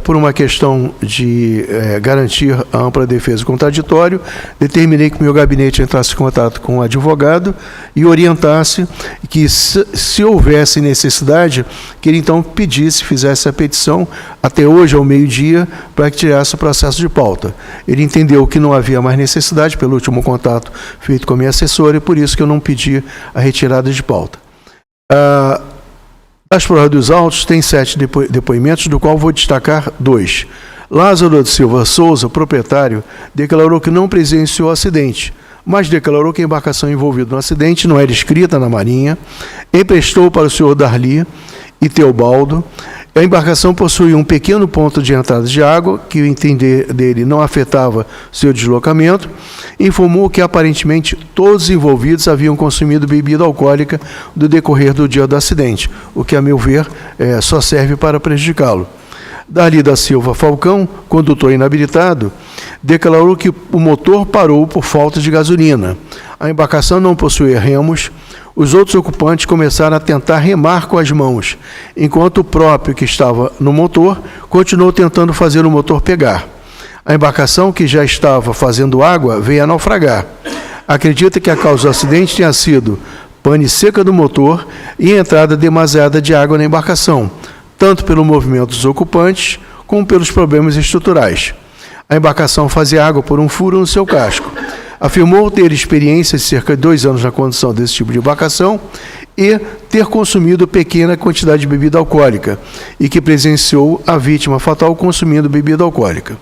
Por uma questão de garantir a ampla defesa do contraditório, determinei que meu gabinete entrasse em contato com o advogado e orientasse que, se houvesse necessidade, que ele então fizesse a petição até hoje, ao meio-dia, para que tirasse o processo de pauta. Ele entendeu que não havia mais necessidade, pelo último contato feito com a minha assessora, e por isso que eu não pedi a retirada de pauta. As provas dos autos tem 7 depoimentos, do qual vou destacar 2. Lázaro da Silva Souza, proprietário, declarou que não presenciou o acidente, mas declarou que a embarcação envolvida no acidente não era inscrita na Marinha, emprestou para o senhor Darli e Teobaldo. A embarcação possuía um pequeno ponto de entrada de água, que o entender dele não afetava seu deslocamento. Informou que aparentemente todos os envolvidos haviam consumido bebida alcoólica no decorrer do dia do acidente, o que, a meu ver, só serve para prejudicá-lo. Darli da Silva Falcão, condutor inabilitado, declarou que o motor parou por falta de gasolina. A embarcação não possuía remos. Os outros ocupantes começaram a tentar remar com as mãos, enquanto o próprio que estava no motor continuou tentando fazer o motor pegar. A embarcação, que já estava fazendo água, veio a naufragar. Acredita que a causa do acidente tenha sido pane seca do motor e entrada demasiada de água na embarcação, tanto pelo movimento dos ocupantes como pelos problemas estruturais. A embarcação fazia água por um furo no seu casco. Afirmou ter experiência de cerca de 2 anos na condução desse tipo de embarcação e ter consumido pequena quantidade de bebida alcoólica e que presenciou a vítima fatal consumindo bebida alcoólica.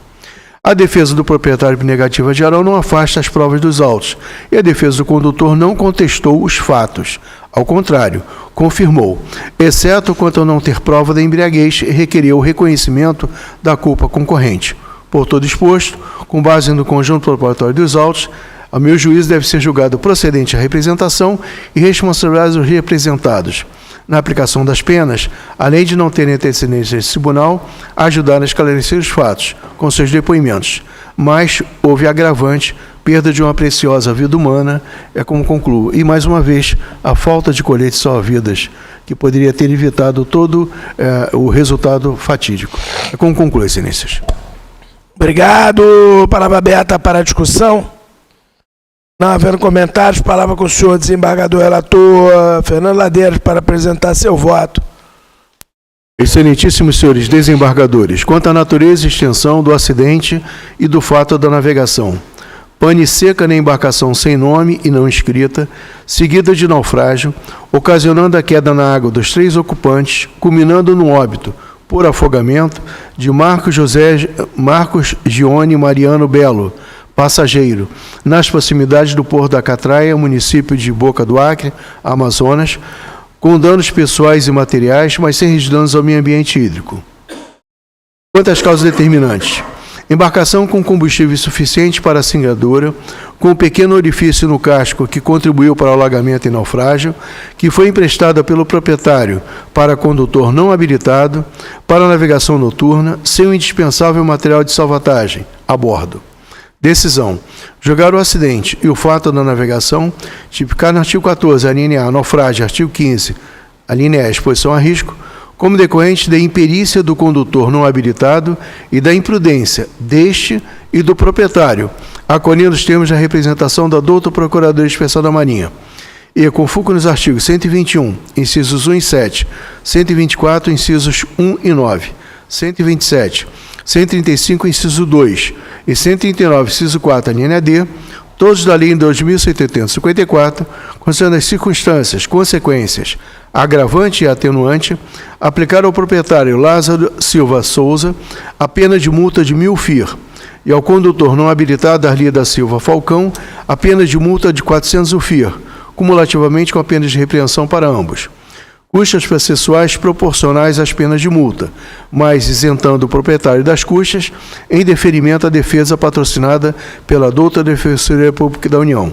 A defesa do proprietário por negativa geral não afasta as provas dos autos e a defesa do condutor não contestou os fatos. Ao contrário, confirmou, exceto quanto a não ter prova da embriaguez, requereu o reconhecimento da culpa concorrente. Por todo exposto, com base no conjunto probatório dos autos, a meu juízo deve ser julgado procedente a representação e responsabilidade dos representados. Na aplicação das penas, além de não terem antecedentes nesse tribunal, ajudaram a esclarecer os fatos com seus depoimentos. Mas houve agravante, perda de uma preciosa vida humana, é como concluo. E, mais uma vez, a falta de colheita salva-vidas, que poderia ter evitado todo o resultado fatídico. É como conclui, excelências. Obrigado. Palavra aberta para a discussão. Não havendo comentários, palavra com o senhor desembargador relator Fernando Ladeiras para apresentar seu voto. Excelentíssimos senhores desembargadores, quanto à natureza e extensão do acidente e do fato da navegação. Pane seca na embarcação sem nome e não inscrita, seguida de naufrágio, ocasionando a queda na água dos 3 ocupantes, culminando no óbito por afogamento de Marcos Gione Mariano Belo, passageiro, nas proximidades do Porto da Catraia, município de Boca do Acre, Amazonas, com danos pessoais e materiais, mas sem danos ao meio ambiente hídrico. Quanto às causas determinantes, embarcação com combustível suficiente para a cingadura, com um pequeno orifício no casco que contribuiu para o alagamento e naufrágio, que foi emprestada pelo proprietário para condutor não habilitado, para a navegação noturna, sem o indispensável material de salvatagem a bordo. Decisão. Julgar o acidente e o fato da navegação, tipificado no artigo 14, a linha A, naufrágio, artigo 15, a linha A, exposição a risco, como decorrente da imperícia do condutor não habilitado e da imprudência deste e do proprietário, acolhendo os termos da representação da douta Procuradoria Especial da Marinha. E, com foco nos artigos 121, incisos 1 e 7, 124, incisos 1 e 9, 127, 135, inciso 2 e 139, inciso 4, a linha D, todos da Lei 2.754, considerando as circunstâncias, consequências, agravante e atenuante, aplicar ao proprietário Lázaro Silva Souza a pena de multa de 1.000 FIR e ao condutor não habilitado Darli da Silva Falcão a pena de multa de 400 FIR, cumulativamente com a pena de repreensão para ambos. Custas processuais proporcionais às penas de multa, mas isentando o proprietário das custas em deferimento à defesa patrocinada pela douta Defensoria Pública da União.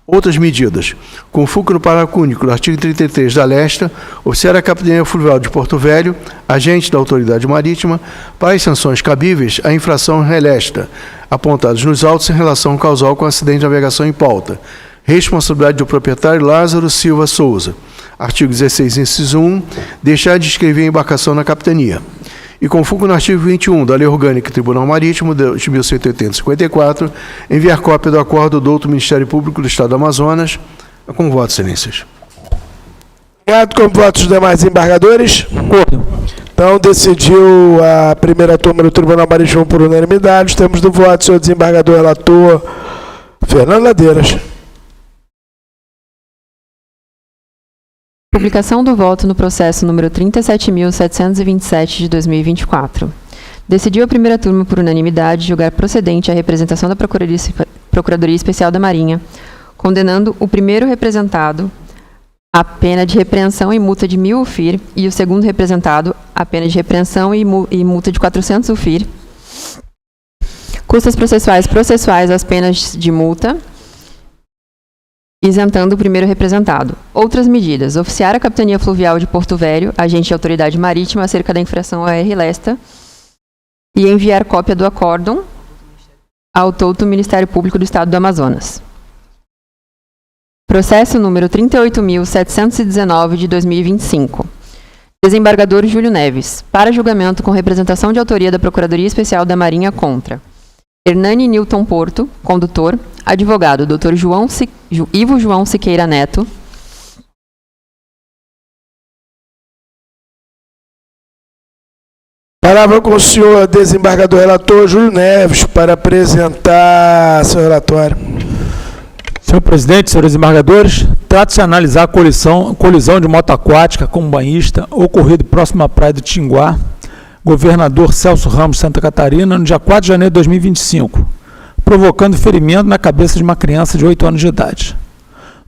Outras medidas. Com foco no parágrafo único do artigo 33 da Lesta, oficiar a Capitania Fluvial de Porto Velho, agente da Autoridade Marítima, para as sanções cabíveis à infração relesta, apontados nos autos em relação causal com acidente de navegação em pauta. Responsabilidade do proprietário Lázaro Silva Souza. Artigo 16, inciso 1, deixar de inscrever a embarcação na capitania. E com foco no artigo 21 da Lei Orgânica do Tribunal Marítimo de 11.154, enviar cópia do acordo do outro Ministério Público do Estado do Amazonas. Com voto, excelências. Obrigado. Com votos dos demais embargadores. Então, decidiu a primeira turma do Tribunal Marítimo por unanimidade. Temos do voto o senhor desembargador relator Fernando Ladeiras. Publicação do voto no processo número 37.727 de 2024. Decidiu a primeira turma, por unanimidade, julgar procedente a representação da Procuradoria Especial da Marinha, condenando o primeiro representado à pena de repreensão e multa de 1.000 UFIR e o segundo representado à pena de repreensão e multa de 400 UFIR, custas processuais às penas de multa, isentando o primeiro representado. Outras medidas: oficiar a Capitania Fluvial de Porto Velho, agente de autoridade marítima, acerca da infração ao R-Lesta, e enviar cópia do acórdão ao TOUT do Ministério Público do Estado do Amazonas. Processo número 38.719 de 2025. Desembargador Júlio Neves, para julgamento com representação de autoria da Procuradoria Especial da Marinha contra Hernani Newton Porto, condutor, advogado Dr. Ivo João Siqueira Neto, Palavra com o senhor desembargador relator Júlio Neves para apresentar seu relatório. Senhor presidente, senhores desembargadores, trata-se de analisar a colisão de moto aquática com banhista ocorrido próximo à praia do Tinguá, governador Celso Ramos, Santa Catarina, no dia 4 de janeiro de 2025, provocando ferimento na cabeça de uma criança de 8 anos de idade.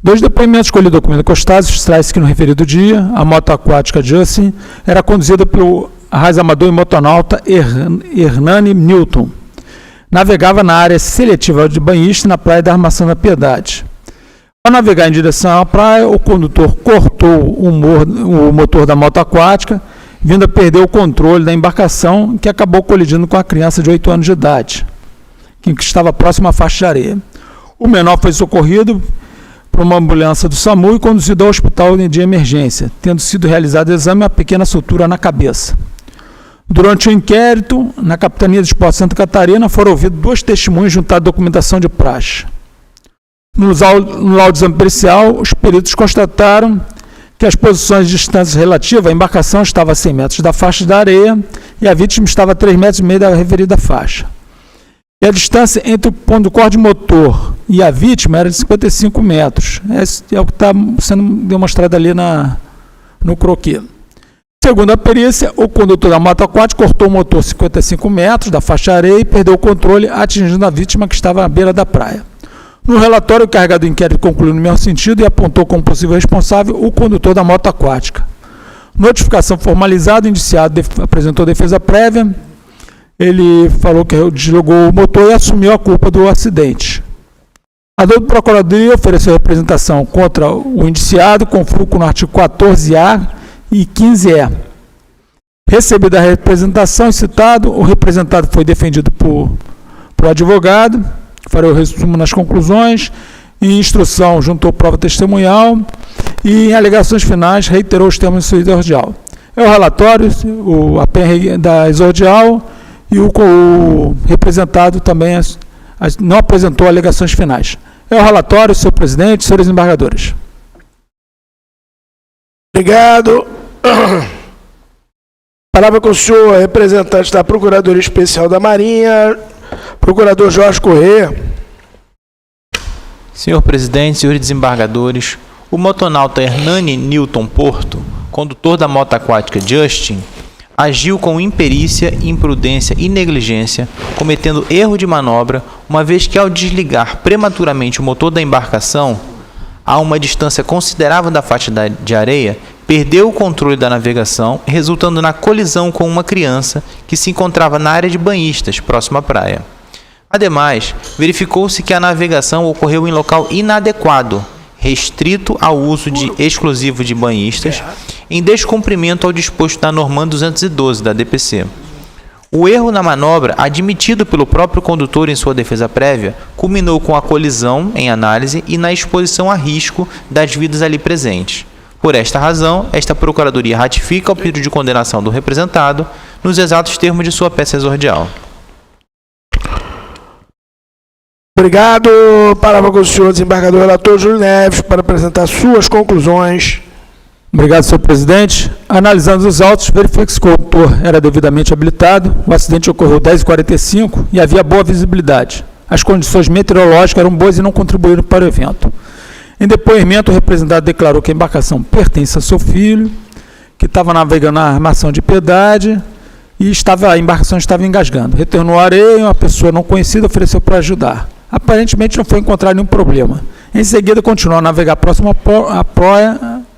Dois depoimentos colhidos do documento encostados traz que no referido dia, a moto aquática Justin era conduzida pelo arraiz-amador e motonauta Hernani Newton. Navegava na área seletiva de banhista na praia da Armação da Piedade. Ao navegar em direção à praia, o condutor cortou o motor da moto aquática, vindo a perder o controle da embarcação, que acabou colidindo com a criança de 8 anos de idade, que estava próximo à faixa de areia. O menor foi socorrido por uma ambulância do SAMU e conduzido ao hospital de emergência, tendo sido realizado exame e uma pequena sutura na cabeça. Durante o inquérito, na Capitania de Esporte Santa Catarina, foram ouvidos 2 testemunhos junto à documentação de praxe. No laudo de exame pericial, os peritos constataram que as posições de distância relativa, a embarcação estava a 100 metros da faixa da areia e a vítima estava a 3,5 metros da referida faixa. E a distância entre o ponto do corte de motor e a vítima era de 55 metros. Esse é o que está sendo demonstrado ali no croquis. Segundo a perícia, o condutor da moto aquática cortou o motor 55 metros da faixa de areia e perdeu o controle, atingindo a vítima que estava à beira da praia. No relatório, o encarregado do inquérito concluiu no mesmo sentido e apontou como possível responsável o condutor da moto aquática. Notificação formalizada, o indiciado apresentou defesa prévia. Ele falou que deslogou o motor e assumiu a culpa do acidente. A doutora Procuradoria ofereceu representação contra o indiciado, com fulcro no artigo 14A e 15E. Recebida a representação citado, o representado foi defendido por advogado, farei o resumo nas conclusões, em instrução juntou prova testemunhal e em alegações finais reiterou os termos de sua exordial. É o relatório, a PN da exordial e o representado também não apresentou alegações finais. É o relatório, senhor presidente, senhores embargadores. Obrigado. Palavra com o senhor, representante da Procuradoria Especial da Marinha, procurador Jorge Corrêa. Senhor presidente, senhores desembargadores, o motonauta Hernani Newton Porto, condutor da moto aquática Justin, agiu com imperícia, imprudência e negligência, cometendo erro de manobra, uma vez que ao desligar prematuramente o motor da embarcação, a uma distância considerável da faixa de areia, perdeu o controle da navegação, resultando na colisão com uma criança que se encontrava na área de banhistas, próximo à praia. Ademais, verificou-se que a navegação ocorreu em local inadequado, restrito ao uso exclusivo de banhistas, em descumprimento ao disposto da norma 212 da DPC. O erro na manobra, admitido pelo próprio condutor em sua defesa prévia, culminou com a colisão em análise e na exposição a risco das vidas ali presentes. Por esta razão, esta Procuradoria ratifica o pedido de condenação do representado nos exatos termos de sua peça exordial. Obrigado. Palavra com o senhor desembargador relator Júlio Neves para apresentar suas conclusões. Obrigado, senhor presidente. Analisando os autos, verificou-se que o condutor era devidamente habilitado, o acidente ocorreu 10h45 e havia boa visibilidade. As condições meteorológicas eram boas e não contribuíram para o evento. Em depoimento, o representado declarou que a embarcação pertence a seu filho, que estava navegando na Armação de Piedade e a embarcação estava engasgando. Retornou à areia e uma pessoa não conhecida ofereceu para ajudar. Aparentemente não foi encontrado nenhum problema. Em seguida, continuou a navegar próximo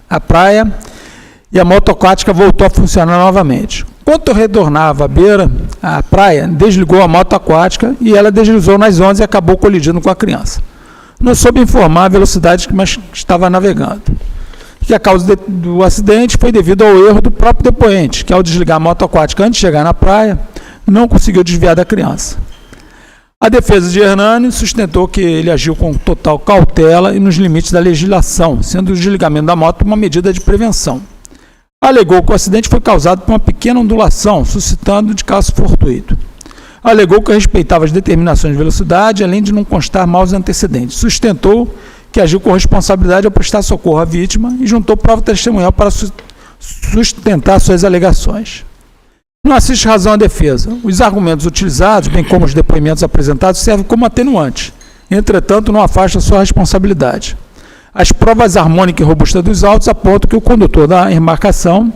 à praia e a moto aquática voltou a funcionar novamente. Quando retornava à praia, desligou a moto aquática e ela deslizou nas ondas e acabou colidindo com a criança. Não soube informar a velocidade que estava navegando. Que a causa do acidente foi devido ao erro do próprio depoente, que ao desligar a moto aquática antes de chegar na praia, não conseguiu desviar da criança. A defesa de Hernani sustentou que ele agiu com total cautela e nos limites da legislação, sendo o desligamento da moto uma medida de prevenção. Alegou que o acidente foi causado por uma pequena ondulação, suscitando de caso fortuito. Alegou que respeitava as determinações de velocidade, além de não constar maus antecedentes. Sustentou que agiu com responsabilidade ao prestar socorro à vítima e juntou prova testemunhal para sustentar suas alegações. Não assiste razão à defesa. Os argumentos utilizados, bem como os depoimentos apresentados, servem como atenuante. Entretanto, não afasta sua responsabilidade. As provas harmônicas e robustas dos autos apontam que o condutor da embarcação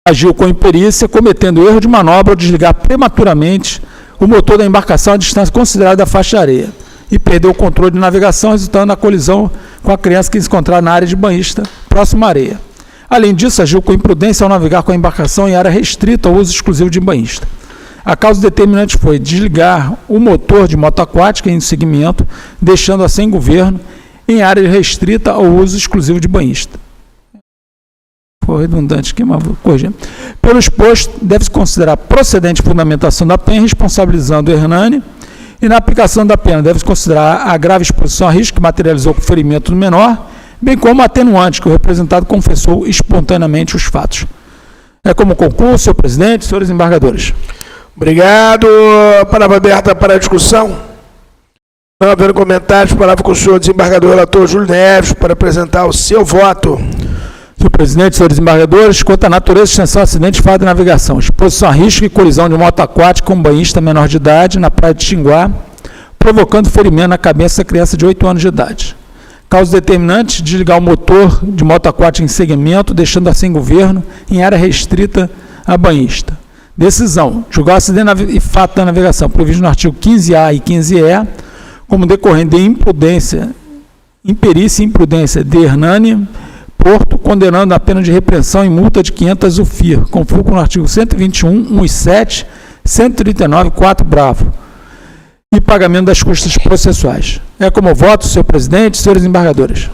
agiu com imperícia, cometendo erro de manobra ao desligar prematuramente o motor da embarcação a distância considerável da faixa de areia e perdeu o controle de navegação, resultando na colisão com a criança que se encontrava na área de banhista, próximo à areia. Além disso, agiu com imprudência ao navegar com a embarcação em área restrita ao uso exclusivo de banhista. A causa determinante foi desligar o motor de moto aquática em segmento, deixando-a sem governo em área restrita ao uso exclusivo de banhista. Foi redundante aqui, mas vou corrigir. Pelo exposto, deve-se considerar procedente fundamentação da pena, responsabilizando o Hernani, e na aplicação da pena deve-se considerar a grave exposição a risco que materializou com o ferimento do menor, bem como atenuante que o representado confessou espontaneamente os fatos. É como concurso, senhor presidente, senhores embargadores. Obrigado. Palavra aberta para a discussão. Não havendo comentários, palavra com o senhor desembargador relator Júlio Neves para apresentar o seu voto. Senhor presidente, senhores embargadores, quanto à natureza e extensão do acidente de fato de navegação, exposição a risco e colisão de moto aquática com um banhista menor de idade na praia de Tinguá, provocando ferimento na cabeça da criança de 8 anos de idade. Causa determinante, desligar o motor de moto aquática em segmento, deixando-a sem governo, em área restrita a banhista. Decisão, julgar o acidente e fato da navegação, previsto no artigo 15A e 15E, como decorrente de imperícia e imprudência de Hernani Porto, condenando a pena de repreensão e multa de 500 UFIR, conforme no artigo 121, 1.7, 139, 4 bravo, e pagamento das custas processuais. É como voto, senhor presidente, senhores embargadores.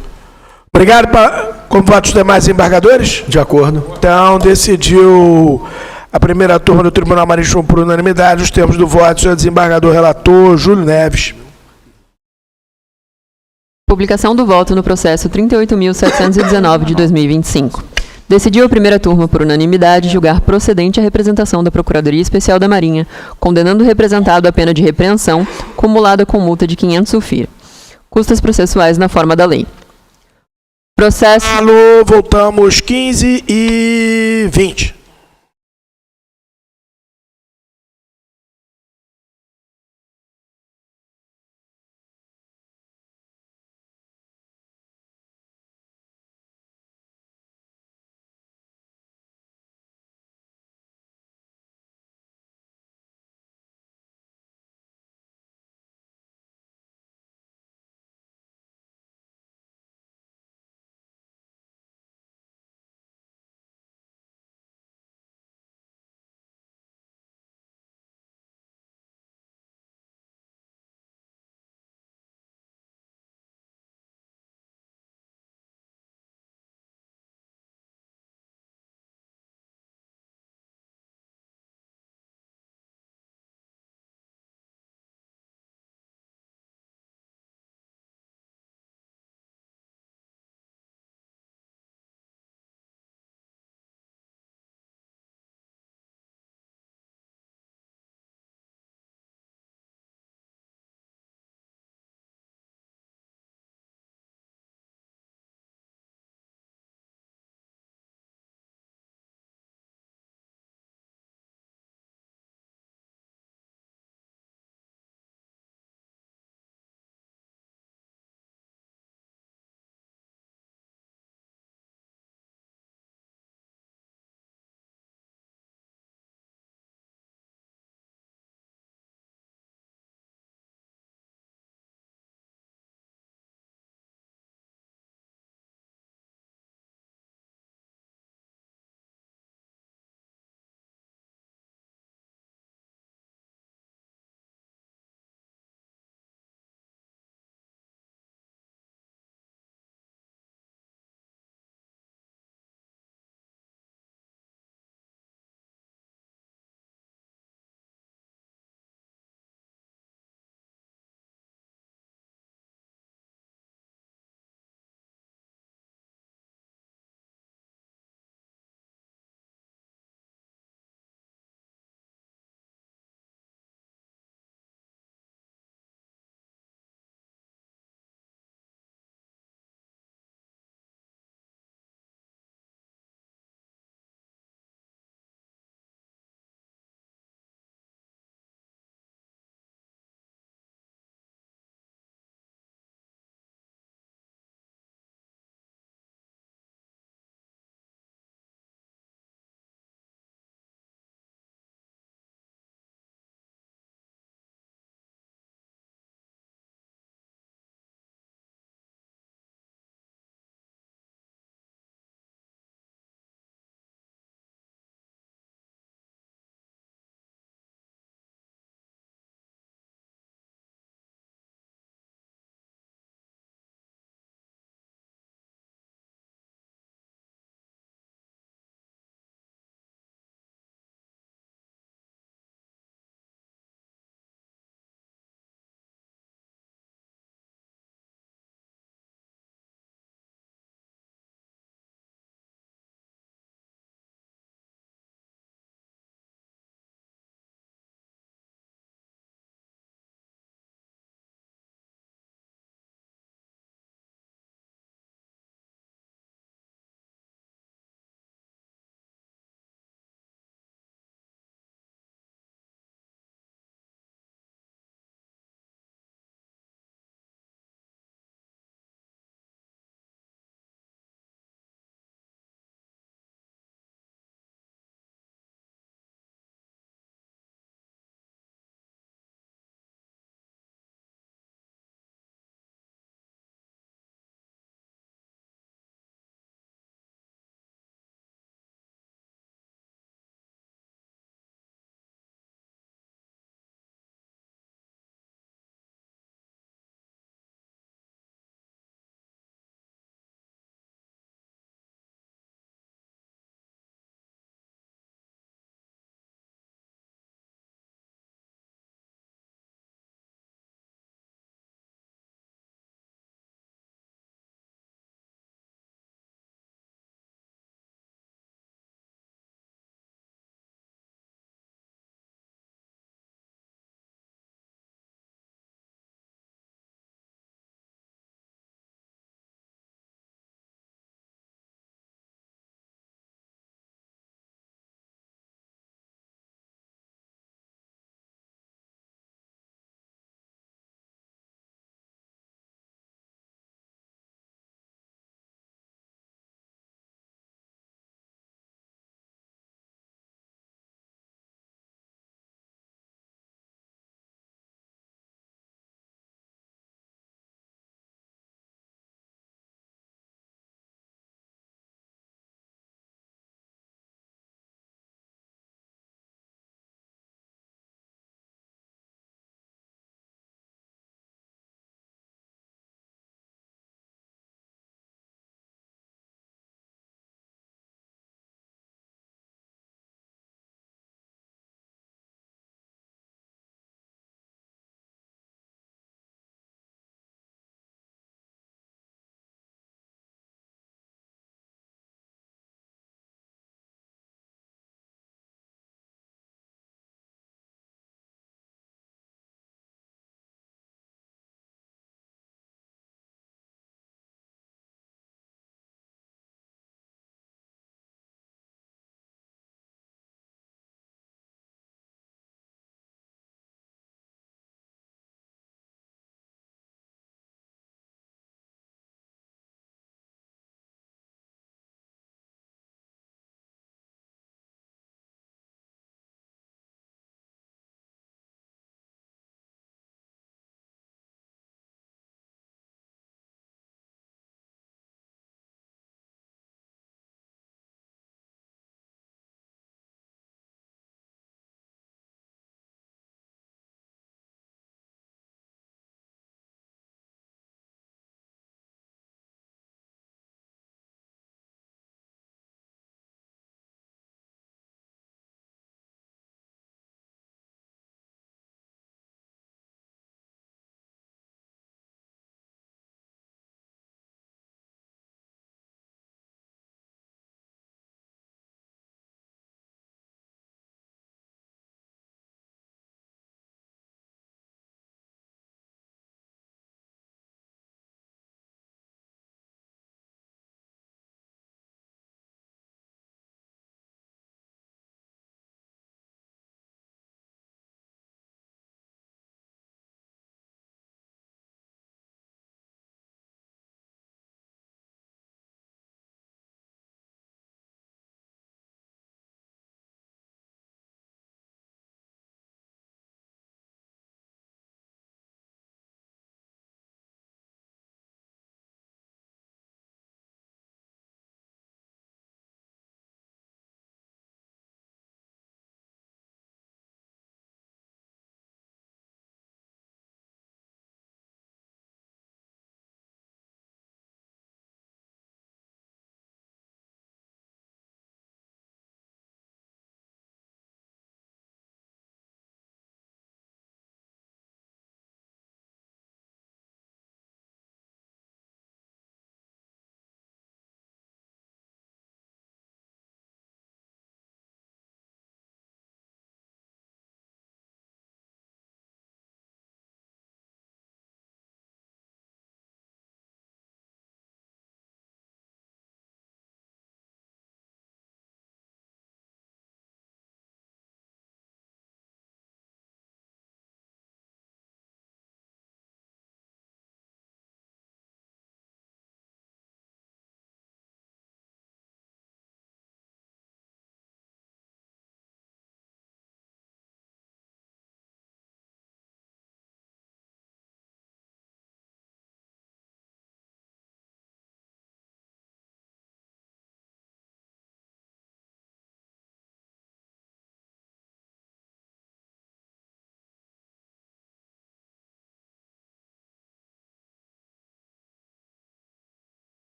Obrigado. Como votos dos demais embargadores? De acordo. Então, decidiu a primeira turma do Tribunal Marítimo por unanimidade os termos do voto do senhor desembargador relator Júlio Neves. Publicação do voto no processo 38.719 de 2025. Decidiu a primeira turma por unanimidade julgar procedente a representação da Procuradoria Especial da Marinha, condenando o representado à pena de repreensão, cumulada com multa de 500 UFIR. Custas processuais na forma da lei. Processo... Alô, voltamos 15 e 20.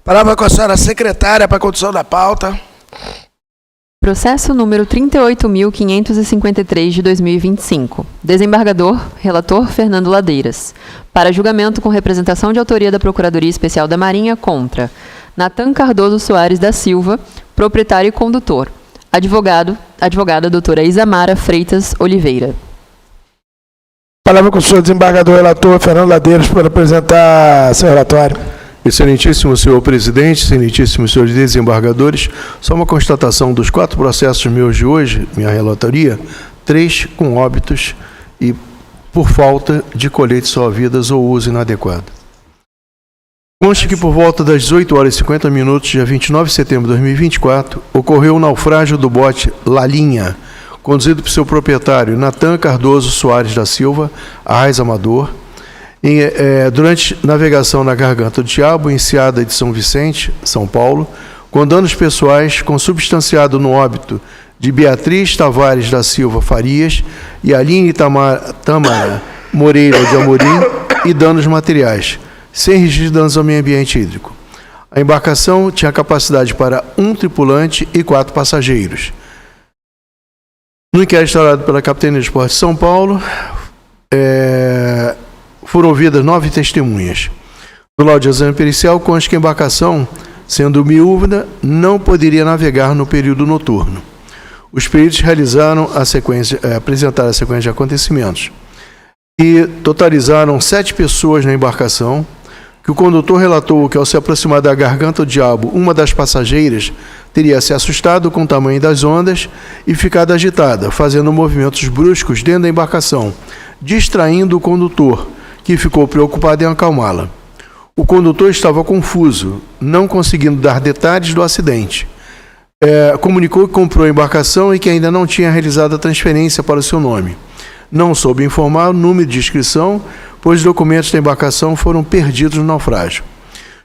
Palavra com a senhora secretária para a condução da pauta. Processo número 38.553 de 2025. Desembargador, relator Fernando Ladeiras. Para julgamento com representação de autoria da Procuradoria Especial da Marinha contra Natan Cardoso Soares da Silva, proprietário e condutor. Advogada doutora Isamara Freitas Oliveira. Palavra com o senhor desembargador relator Fernando Ladeiras para apresentar seu relatório. Excelentíssimo senhor presidente, excelentíssimos senhores desembargadores, só uma constatação dos 4 processos meus de hoje, minha relatoria, 3 com óbitos e por falta de colete salva-vidas ou uso inadequado. Conste que por volta das 18h50, dia 29 de setembro de 2024, ocorreu o naufrágio do bote Lalinha, conduzido por seu proprietário, Natan Cardoso Soares da Silva, Arraiz Amador, durante navegação na Garganta do Diabo, enseada de São Vicente, São Paulo, com danos pessoais consubstanciado no óbito de Beatriz Tavares da Silva Farias e Aline Tâmara Moreira de Amorim e danos materiais, sem registro de danos ao meio ambiente hídrico. A embarcação tinha capacidade para 1 tripulante e 4 passageiros. No inquérito instaurado pela Capitania de Esportes de São Paulo, foram ouvidas 9 testemunhas. No laudo de exame pericial, consta que a embarcação, sendo miúda, não poderia navegar no período noturno. Os peritos apresentaram a sequência de acontecimentos, que totalizaram 7 pessoas na embarcação, que o condutor relatou que, ao se aproximar da Garganta do Diabo, uma das passageiras teria se assustado com o tamanho das ondas e ficado agitada, fazendo movimentos bruscos dentro da embarcação, distraindo o condutor, que ficou preocupado em acalmá-la. O condutor estava confuso, não conseguindo dar detalhes do acidente. Comunicou que comprou a embarcação e que ainda não tinha realizado a transferência para o seu nome. Não soube informar o número de inscrição, pois os documentos da embarcação foram perdidos no naufrágio.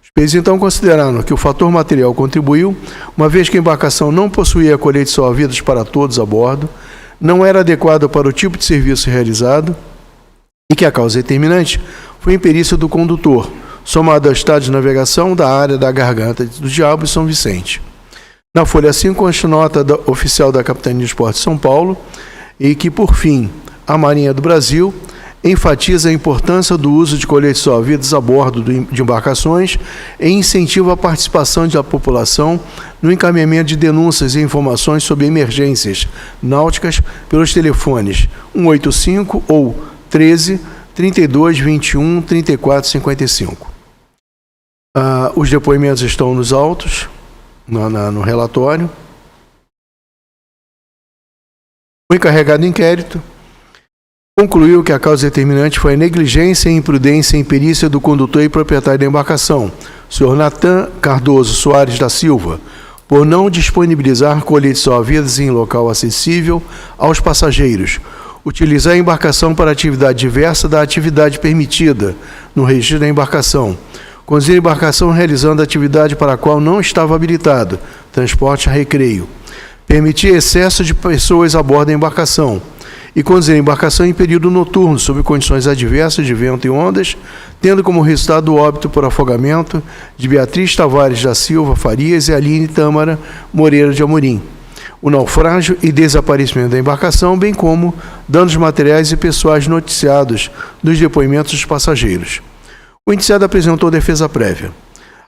Os peritos então consideraram que o fator material contribuiu, uma vez que a embarcação não possuía colete salva-vidas para todos a bordo, não era adequada para o tipo de serviço realizado, e que a causa determinante foi a imperícia do condutor, somado ao estado de navegação da área da Garganta do Diabo e São Vicente. Na folha 5, consta nota oficial da Capitania de Esportes de São Paulo, e que, por fim, a Marinha do Brasil enfatiza a importância do uso de coletes salva-vidas a bordo de embarcações e incentiva a participação da população no encaminhamento de denúncias e informações sobre emergências náuticas pelos telefones 185 ou 13 32 21 34 55. Os depoimentos estão nos autos, no relatório. O encarregado do inquérito concluiu que a causa determinante foi a negligência e imprudência em perícia do condutor e proprietário da embarcação, senhor Natan Cardoso Soares da Silva, por não disponibilizar coletes salva-vidas em local acessível aos passageiros, utilizar a embarcação para atividade diversa da atividade permitida no registro da embarcação, conduzir a embarcação realizando atividade para a qual não estava habilitado, transporte a recreio, permitir excesso de pessoas a bordo da embarcação e conduzir a embarcação em período noturno, sob condições adversas de vento e ondas, tendo como resultado o óbito por afogamento de Beatriz Tavares da Silva Farias e Aline Tâmara Moreira de Amorim, o naufrágio e desaparecimento da embarcação, bem como danos materiais e pessoais noticiados dos depoimentos dos passageiros. O indiciado apresentou defesa prévia.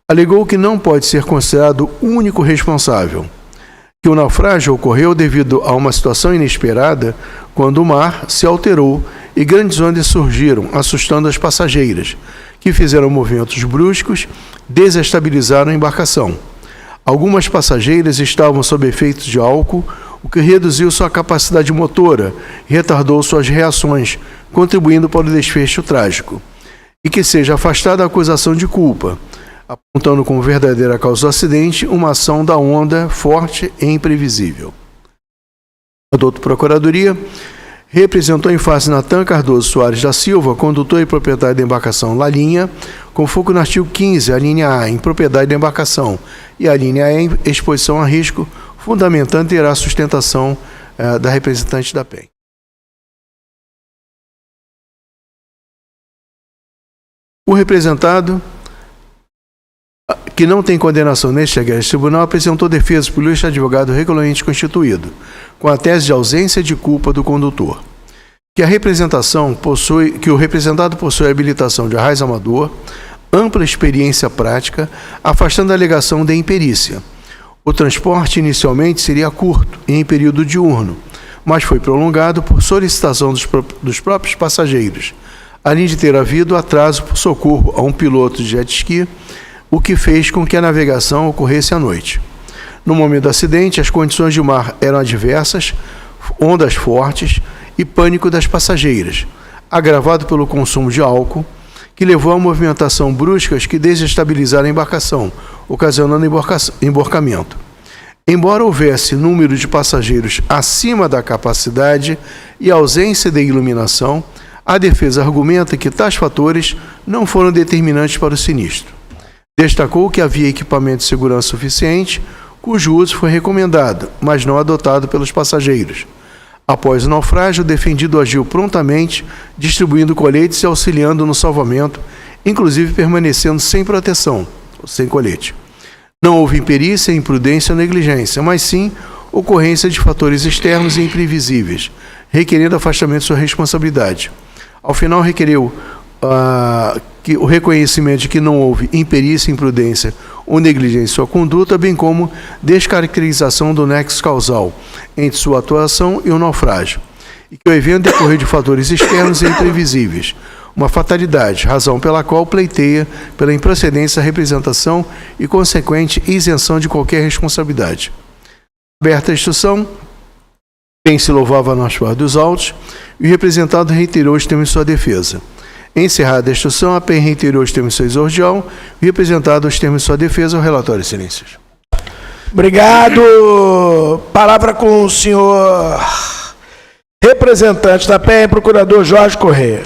Alegou que não pode ser considerado o único responsável, que o naufrágio ocorreu devido a uma situação inesperada, quando o mar se alterou e grandes ondas surgiram, assustando as passageiras, que fizeram movimentos bruscos, desestabilizaram a embarcação. Algumas passageiras estavam sob efeitos de álcool, o que reduziu sua capacidade motora e retardou suas reações, contribuindo para o desfecho trágico. E que seja afastada a acusação de culpa, apontando como verdadeira causa do acidente uma ação da onda forte e imprevisível. A doutora Procuradoria representou em face Natan Cardoso Soares da Silva, condutor e proprietário da embarcação Lalinha, com foco no artigo 15, a linha A, em propriedade da embarcação, e a linha E, em exposição a risco, fundamentando terá a sustentação da representante da PEN. O representado, que não tem condenação neste egrégio tribunal, apresentou defesa por ilustre advogado regularmente constituído, com a tese de ausência de culpa do condutor. Que o representado possui habilitação de arraiz amador, ampla experiência prática, afastando a alegação de imperícia. O transporte inicialmente seria curto e em período diurno, mas foi prolongado por solicitação dos próprios passageiros, além de ter havido atraso por socorro a um piloto de jet ski, o que fez com que a navegação ocorresse à noite. No momento do acidente, as condições de mar eram adversas, ondas fortes e pânico das passageiras, agravado pelo consumo de álcool, que levou a movimentação bruscas que desestabilizaram a embarcação, ocasionando emborcamento. Embora houvesse número de passageiros acima da capacidade e ausência de iluminação, a defesa argumenta que tais fatores não foram determinantes para o sinistro. Destacou que havia equipamento de segurança suficiente, cujo uso foi recomendado, mas não adotado pelos passageiros. Após o naufrágio, o defendido agiu prontamente, distribuindo coletes e auxiliando no salvamento, inclusive permanecendo sem proteção, sem colete. Não houve imperícia, imprudência ou negligência, mas sim ocorrência de fatores externos e imprevisíveis, requerendo afastamento de sua responsabilidade. Ao final, requereu que o reconhecimento de que não houve imperícia, imprudência ou negligência em sua conduta, bem como descaracterização do nexo causal entre sua atuação e o naufrágio, e que o evento decorreu de fatores externos e imprevisíveis, uma fatalidade, razão pela qual pleiteia pela improcedência da representação e consequente isenção de qualquer responsabilidade. Aberta a instrução, quem se louvava nas partes dos autos, e o representado reiterou os termos de sua defesa. Encerrada a instrução, a PEN reiterou os termos de sua exordial e representado os termos de sua defesa, o relatório, excelências. Obrigado. Palavra com o senhor representante da PEN, procurador Jorge Correia.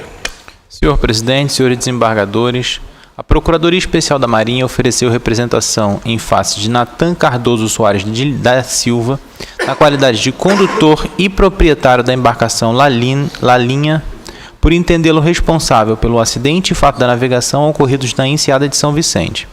Senhor presidente, senhores desembargadores, a Procuradoria Especial da Marinha ofereceu representação em face de Natan Cardoso Soares da Silva, na qualidade de condutor e proprietário da embarcação Lalinha, por entendê-lo responsável pelo acidente e fato da navegação ocorridos na enseada de São Vicente.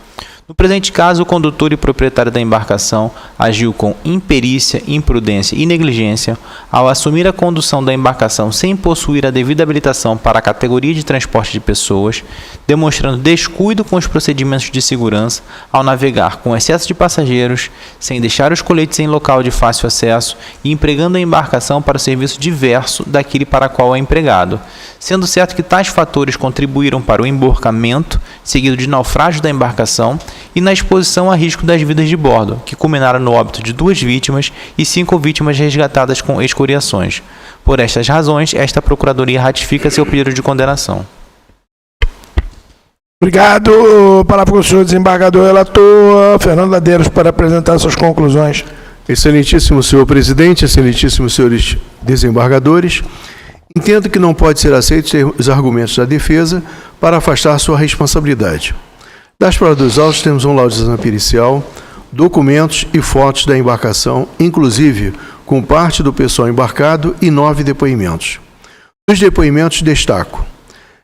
No presente caso, o condutor e proprietário da embarcação agiu com imperícia, imprudência e negligência ao assumir a condução da embarcação sem possuir a devida habilitação para a categoria de transporte de pessoas, demonstrando descuido com os procedimentos de segurança ao navegar com excesso de passageiros, sem deixar os coletes em local de fácil acesso e empregando a embarcação para o serviço diverso daquele para qual é empregado, sendo certo que tais fatores contribuíram para o emborcamento, seguido de naufrágio da embarcação, e na exposição a risco das vidas de bordo, que culminaram no óbito de 2 vítimas e 5 vítimas resgatadas com escoriações. Por estas razões, esta Procuradoria ratifica seu pedido de condenação. Obrigado. Palavra com o senhor desembargador relator Fernando Ladeiros para apresentar suas conclusões. Excelentíssimo senhor presidente, excelentíssimos senhores desembargadores, entendo que não pode ser aceito os argumentos da defesa para afastar sua responsabilidade. Das provas dos autos, temos um laudo de exame pericial, documentos e fotos da embarcação, inclusive com parte do pessoal embarcado e 9 depoimentos. Dos depoimentos, destaco: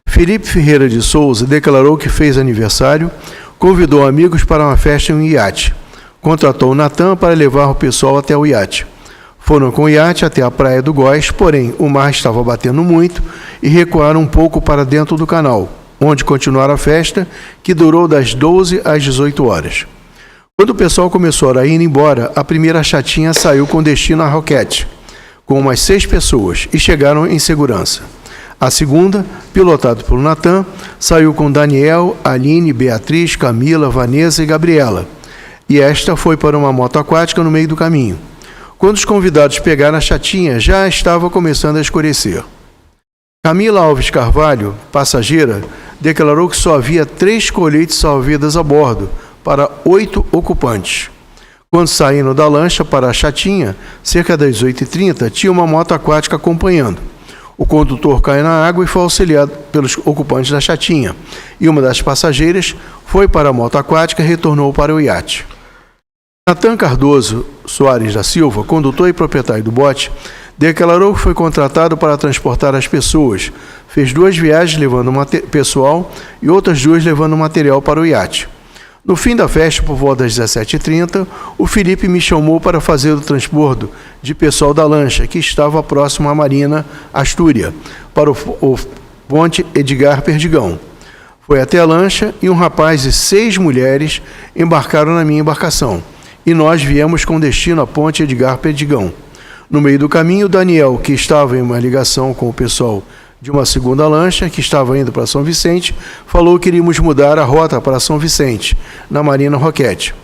Felipe Ferreira de Souza declarou que fez aniversário, convidou amigos para uma festa em um iate, contratou o Natan para levar o pessoal até o iate. Foram com o iate até a praia do Góis, porém o mar estava batendo muito e recuaram um pouco para dentro do canal, onde continuaram a festa, que durou das 12 às 18 horas. Quando o pessoal começou a ir embora, a primeira chatinha saiu com destino a Roquete, com umas 6 pessoas, e chegaram em segurança. A segunda, pilotado pelo Natan, saiu com Daniel, Aline, Beatriz, Camila, Vanessa e Gabriela, e esta foi para uma moto aquática no meio do caminho. Quando os convidados pegaram a chatinha, já estava começando a escurecer. Camila Alves Carvalho, passageira, declarou que só havia 3 coletes salva-vidas a bordo, para 8 ocupantes. Quando saíram da lancha para a chatinha, cerca das 8h30, tinha uma moto aquática acompanhando. O condutor caiu na água e foi auxiliado pelos ocupantes da chatinha, e uma das passageiras foi para a moto aquática e retornou para o iate. Natan Cardoso Soares da Silva, condutor e proprietário do bote, declarou que foi contratado para transportar as pessoas. Fez 2 viagens levando pessoal e outras 2 levando material para o iate. No fim da festa, por volta das 17h30, o Felipe me chamou para fazer o transbordo de pessoal da lancha, que estava próximo à Marina Astúria, para o Ponte Edgar Perdigão. Foi até a lancha e um rapaz e 6 mulheres embarcaram na minha embarcação, e nós viemos com destino à Ponte Edgar Perdigão. No meio do caminho, Daniel, que estava em uma ligação com o pessoal de uma segunda lancha, que estava indo para São Vicente, falou que iríamos mudar a rota para São Vicente, na Marina Roquete.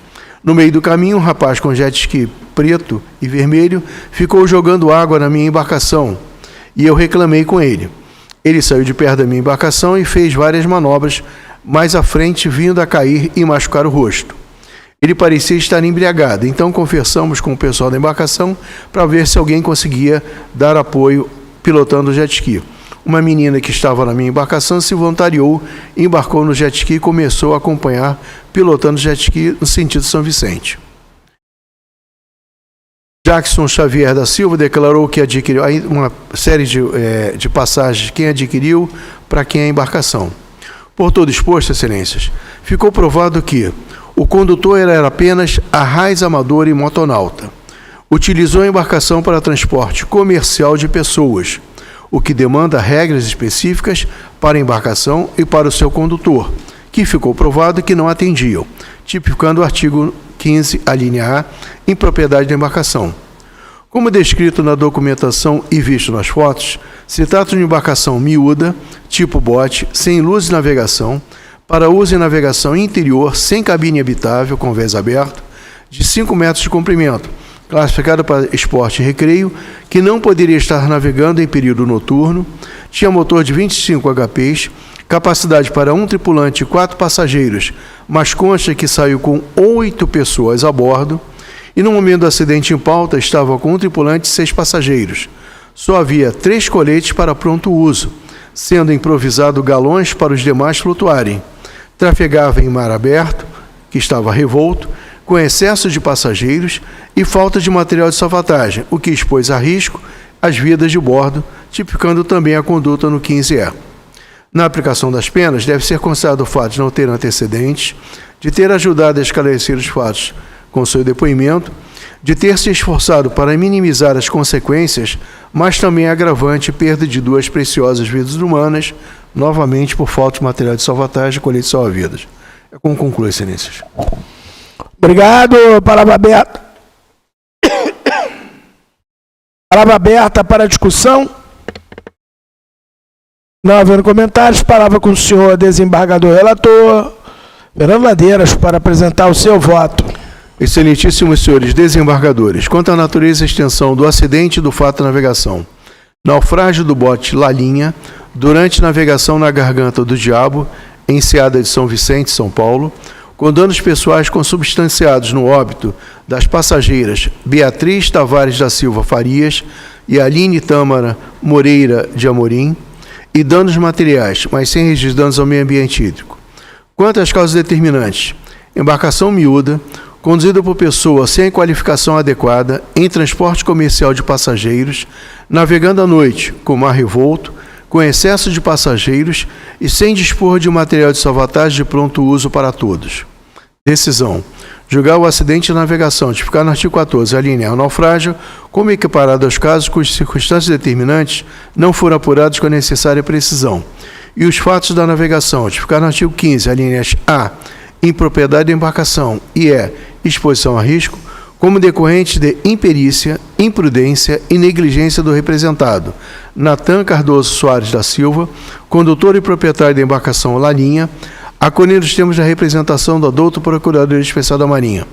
No meio do caminho, um rapaz com jet ski preto e vermelho ficou jogando água na minha embarcação, e eu reclamei com ele. Ele saiu de perto da minha embarcação e fez várias manobras mais à frente, vindo a cair e machucar o rosto. Ele parecia estar embriagado, então conversamos com o pessoal da embarcação para ver se alguém conseguia dar apoio pilotando o jet ski. Uma menina que estava na minha embarcação se voluntariou, embarcou no jet ski e começou a acompanhar pilotando o jet ski no sentido São Vicente. Jackson Xavier da Silva declarou que adquiriu uma série de passagens, quem adquiriu, para quem é a embarcação. Por todo exposto, excelências, ficou provado que o condutor era apenas arraiz amador e motonauta. Utilizou a embarcação para transporte comercial de pessoas, o que demanda regras específicas para a embarcação e para o seu condutor, que ficou provado que não atendiam, tipificando o artigo 15, a linha A, impropriedade da embarcação. Como descrito na documentação e visto nas fotos, se trata de uma embarcação miúda, tipo bote, sem luz de navegação, para uso em navegação interior, sem cabine habitável, com vés aberto, de 5 metros de comprimento, classificada para esporte e recreio, que não poderia estar navegando em período noturno, tinha motor de 25 HPs, capacidade para 1 tripulante e 4 passageiros, mas consta que saiu com 8 pessoas a bordo, e no momento do acidente em pauta estava com 1 tripulante e 6 passageiros. Só havia 3 coletes para pronto uso, sendo improvisado galões para os demais flutuarem. Trafegava em mar aberto, que estava revolto, com excesso de passageiros e falta de material de salvatagem, o que expôs a risco as vidas de bordo, tipificando também a conduta no 15E. Na aplicação das penas, deve ser considerado o fato de não ter antecedentes, de ter ajudado a esclarecer os fatos com seu depoimento, de ter se esforçado para minimizar as consequências, mas também agravante perda de 2 preciosas vidas humanas, novamente por falta de material de salvatagem e colete salva-vidas. É como conclui, excelências. Obrigado. Palavra aberta. Palavra aberta para a discussão. Não havendo comentários, palavra com o senhor desembargador relator, Fernando Ladeiras, para apresentar o seu voto. Excelentíssimos senhores desembargadores, quanto à natureza e extensão do acidente e do fato de navegação, naufrágio do bote Lalinha, durante navegação na Garganta do Diabo, em Enseada de São Vicente, São Paulo, com danos pessoais consubstanciados no óbito das passageiras Beatriz Tavares da Silva Farias e Aline Tâmara Moreira de Amorim, e danos materiais, mas sem registro de danos ao meio ambiente hídrico. Quanto às causas determinantes, embarcação miúda, conduzida por pessoa sem qualificação adequada, em transporte comercial de passageiros, navegando à noite, com mar revolto, com excesso de passageiros e sem dispor de material de salvatagem de pronto uso para todos. Decisão: julgar o acidente de navegação, tipificado no artigo 14, a linha A, naufrágio, como equiparado aos casos cujas circunstâncias determinantes não foram apuradas com a necessária precisão, e os fatos da navegação, tipificado no artigo 15, a linhas A, impropriedade da embarcação e E, exposição a risco, como decorrente de imperícia, imprudência e negligência do representado, Natan Cardoso Soares da Silva, condutor e proprietário da embarcação Lalinha, acolhendo os termos da representação do adulto Procurador Especial da Marinha,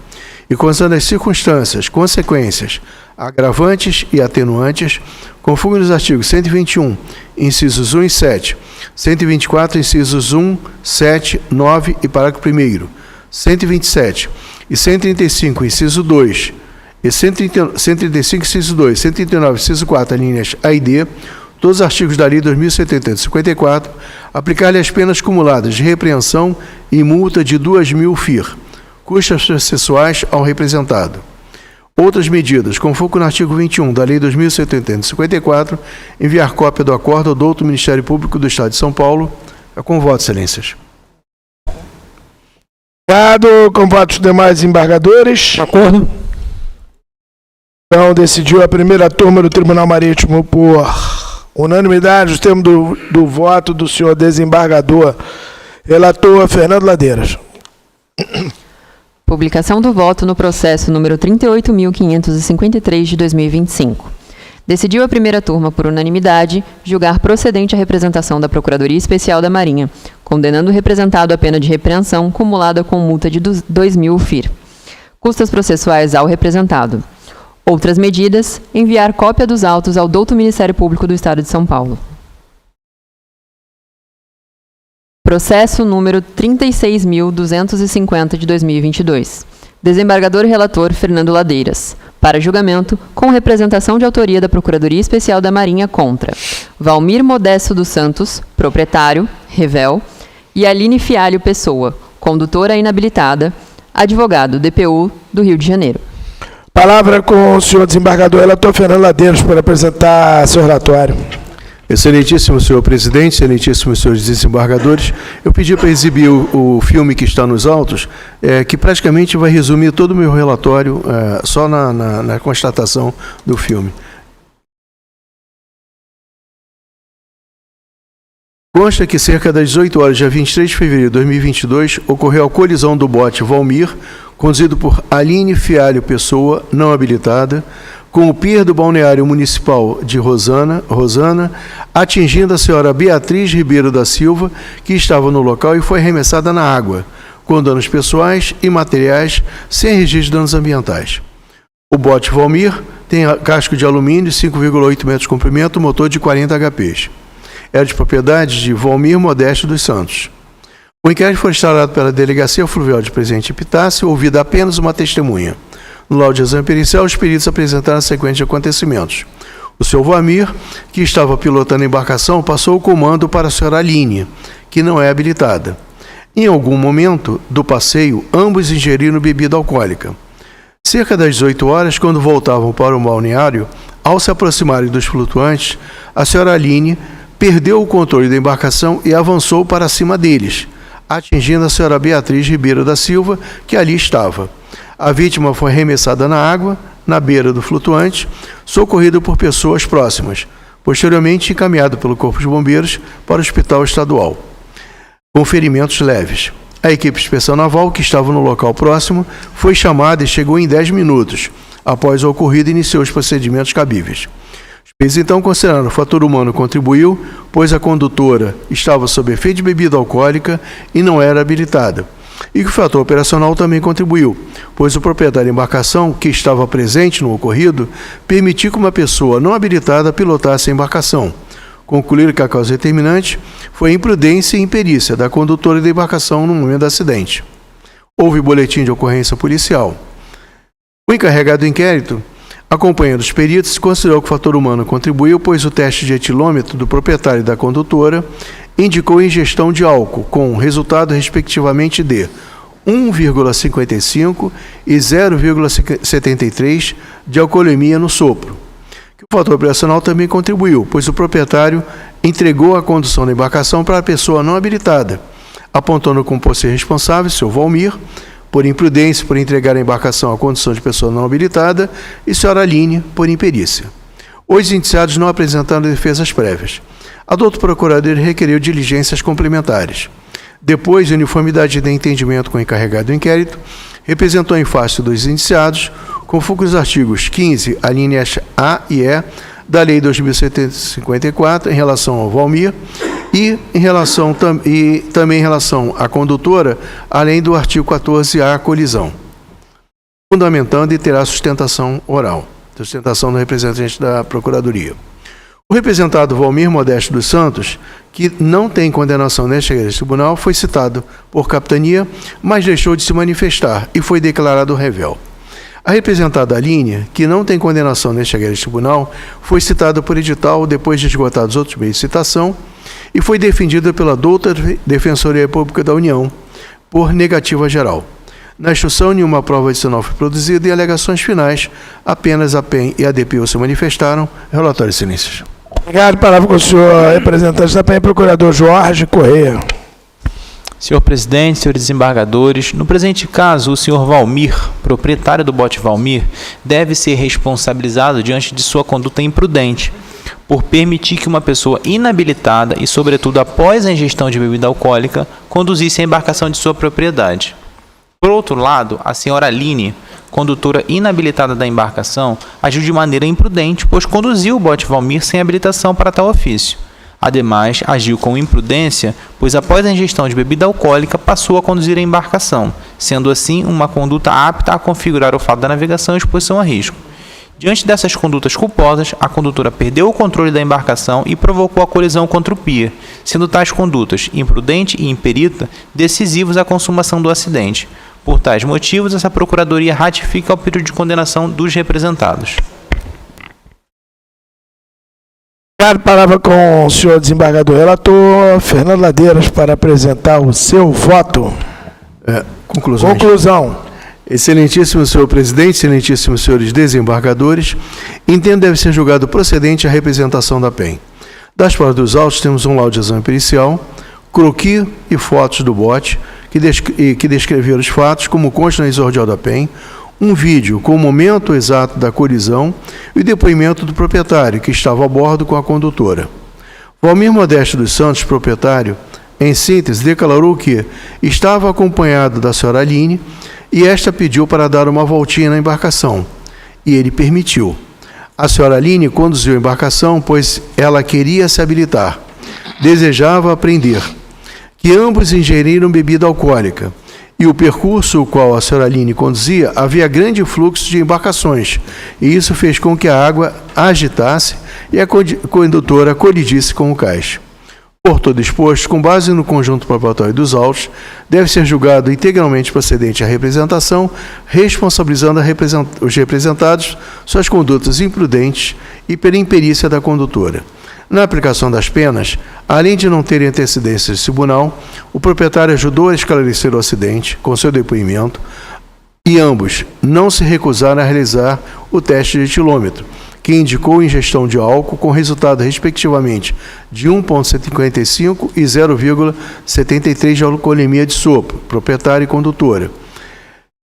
e considerando as circunstâncias, consequências, agravantes e atenuantes, conforme nos artigos 121, incisos 1 e 7, 124, incisos 1, 7, 9 e parágrafo 1º, 127 e 135, inciso 2, e 135, inciso 2, 139, inciso 4, linhas A e D, todos os artigos da Lei 2.070/54, aplicar-lhe as penas cumuladas de repreensão e multa de 2.000 FIR, custos processuais ao representado. Outras medidas, conforme no artigo 21 da Lei 2.070/54, enviar cópia do acordo ao douto Ministério Público do Estado de São Paulo. É com voto, excelências. Obrigado. Com votos dos demais desembargadores. De acordo. Então, decidiu a primeira turma do Tribunal Marítimo por unanimidade, os termos do voto do senhor desembargador relator Fernando Ladeiras. Publicação do voto no processo número 38.553 de 2025. Decidiu a primeira turma por unanimidade julgar procedente a representação da Procuradoria Especial da Marinha, condenando o representado à pena de repreensão cumulada com multa de 2.000 FIR. Custas processuais ao representado. Outras medidas, enviar cópia dos autos ao douto Ministério Público do Estado de São Paulo. Processo número 36.250 de 2022. Desembargador relator Fernando Ladeiras. Para julgamento, com representação de autoria da Procuradoria Especial da Marinha contra Valmir Modesto dos Santos, proprietário, revel, e Aline Fialho Pessoa, condutora inabilitada, advogado, DPU do Rio de Janeiro. Palavra com o senhor desembargador relator Fernando Ladeiras para apresentar seu relatório. Excelentíssimo senhor presidente, excelentíssimos senhores desembargadores, eu pedi para exibir o filme que está nos autos, que praticamente vai resumir todo o meu relatório só na constatação do filme. Consta que cerca das 18 horas, dia 23 de fevereiro de 2022, ocorreu a colisão do bote Valmir, conduzido por Aline Fialho Pessoa, não habilitada, com o pier do balneário municipal de Rosana, atingindo a senhora Beatriz Ribeiro da Silva, que estava no local e foi arremessada na água, com danos pessoais e materiais, sem registro de danos ambientais. O bote Valmir tem casco de alumínio, 5,8 metros de comprimento, motor de 40 HPs. Era de propriedade de Valmir Modesto dos Santos. O inquérito foi instaurado pela Delegacia Fluvial de Presidente Epitácio, ouvida apenas uma testemunha. No laudo de exame pericial, os peritos apresentaram a sequência de acontecimentos. O senhor Valmir, que estava pilotando a embarcação, passou o comando para a senhora Aline, que não é habilitada. Em algum momento do passeio, ambos ingeriram bebida alcoólica. Cerca das 18 horas, quando voltavam para o balneário, ao se aproximarem dos flutuantes, a senhora Aline perdeu o controle da embarcação e avançou para cima deles, atingindo a senhora Beatriz Ribeiro da Silva, que ali estava. A vítima foi arremessada na água, na beira do flutuante, socorrida por pessoas próximas, posteriormente encaminhada pelo Corpo de Bombeiros para o Hospital Estadual, com ferimentos leves. A equipe de inspeção naval, que estava no local próximo, foi chamada e chegou em 10 minutos. Após o ocorrido, iniciou os procedimentos cabíveis. Os peritos então consideraram que o fator humano contribuiu, pois a condutora estava sob efeito de bebida alcoólica e não era habilitada. E que o fator operacional também contribuiu, pois o proprietário da embarcação, que estava presente no ocorrido, permitiu que uma pessoa não habilitada pilotasse a embarcação. Concluíram que a causa determinante foi imprudência e imperícia da condutora da embarcação no momento do acidente. Houve boletim de ocorrência policial. O encarregado do inquérito, acompanhando os peritos, considerou que o fator humano contribuiu, pois o teste de etilômetro do proprietário e da condutora indicou ingestão de álcool, com resultado respectivamente de 1,55 e 0,73 de alcoolemia no sopro. O fator operacional também contribuiu, pois o proprietário entregou a condução da embarcação para a pessoa não habilitada, apontando como por ser responsável, seu Valmir, por imprudência, por entregar a embarcação à condução de pessoa não habilitada, e senhora Aline, por imperícia. Os indiciados não apresentaram defesas prévias. A doutor procurador requeriu diligências complementares. Depois de uniformidade de entendimento com o encarregado do inquérito, representou em face dos indiciados, conforme os artigos 15, alíneas A e E, da Lei 2.754, em relação ao Valmir, e também em relação à condutora, além do artigo 14A, colisão, fundamentando e terá sustentação oral, sustentação do representante da Procuradoria. O representado Valmir Modesto dos Santos, que não tem condenação neste tribunal, foi citado por capitania, mas deixou de se manifestar e foi declarado rével. A representada Aline, que não tem condenação neste tribunal, foi citada por edital depois de esgotados outros meios de citação e foi defendida pela douta Defensoria Pública da União por negativa geral. Na instrução, nenhuma prova adicional foi produzida e alegações finais, apenas a PEN e a DPU se manifestaram. Relatório de silêncio. Obrigado. Palavra com o senhor representante da PEN, procurador Jorge Correia. Senhor presidente, senhores desembargadores, no presente caso, o senhor Valmir, proprietário do bote Valmir, deve ser responsabilizado diante de sua conduta imprudente, por permitir que uma pessoa inabilitada e, sobretudo, após a ingestão de bebida alcoólica, conduzisse a embarcação de sua propriedade. Por outro lado, a senhora Aline, condutora inabilitada da embarcação, agiu de maneira imprudente, pois conduziu o bote Valmir sem habilitação para tal ofício. Ademais, agiu com imprudência, pois após a ingestão de bebida alcoólica passou a conduzir a embarcação, sendo assim uma conduta apta a configurar o fato da navegação e exposição a risco. Diante dessas condutas culposas, a condutora perdeu o controle da embarcação e provocou a colisão contra o pier, sendo tais condutas, imprudente e imperita, decisivos à consumação do acidente. Por tais motivos, essa Procuradoria ratifica o pedido de condenação dos representados. Palavra com o senhor desembargador relator Fernando Ladeiras para apresentar o seu voto. Conclusão. Excelentíssimo senhor presidente, excelentíssimos senhores desembargadores, entendo deve ser julgado procedente a representação da PEN. Das provas dos autos, temos um laudo de exame pericial, croquis e fotos do bote, que descreveram os fatos, como consta na exordial da PEN, um vídeo com o momento exato da colisão e o depoimento do proprietário, que estava a bordo com a condutora. Valmir Modesto dos Santos, proprietário, em síntese, declarou que estava acompanhado da senhora Aline e esta pediu para dar uma voltinha na embarcação, e ele permitiu. A senhora Aline conduziu a embarcação, pois ela queria se habilitar, desejava aprender, que ambos ingeriram bebida alcoólica, e o percurso o qual a senhora Aline conduzia havia grande fluxo de embarcações, e isso fez com que a água agitasse e a condutora colidisse com o cais. Por todo exposto, com base no conjunto probatório dos autos, deve ser julgado integralmente procedente a representação, responsabilizando os representados suas condutas imprudentes e pela imperícia da condutora. Na aplicação das penas, além de não terem antecedências de tribunal, o proprietário ajudou a esclarecer o acidente com seu depoimento e ambos não se recusaram a realizar o teste de etilômetro, que indicou ingestão de álcool com resultado, respectivamente, de 1,155 e 0,73 de alcoolemia de sopro, proprietário e condutora,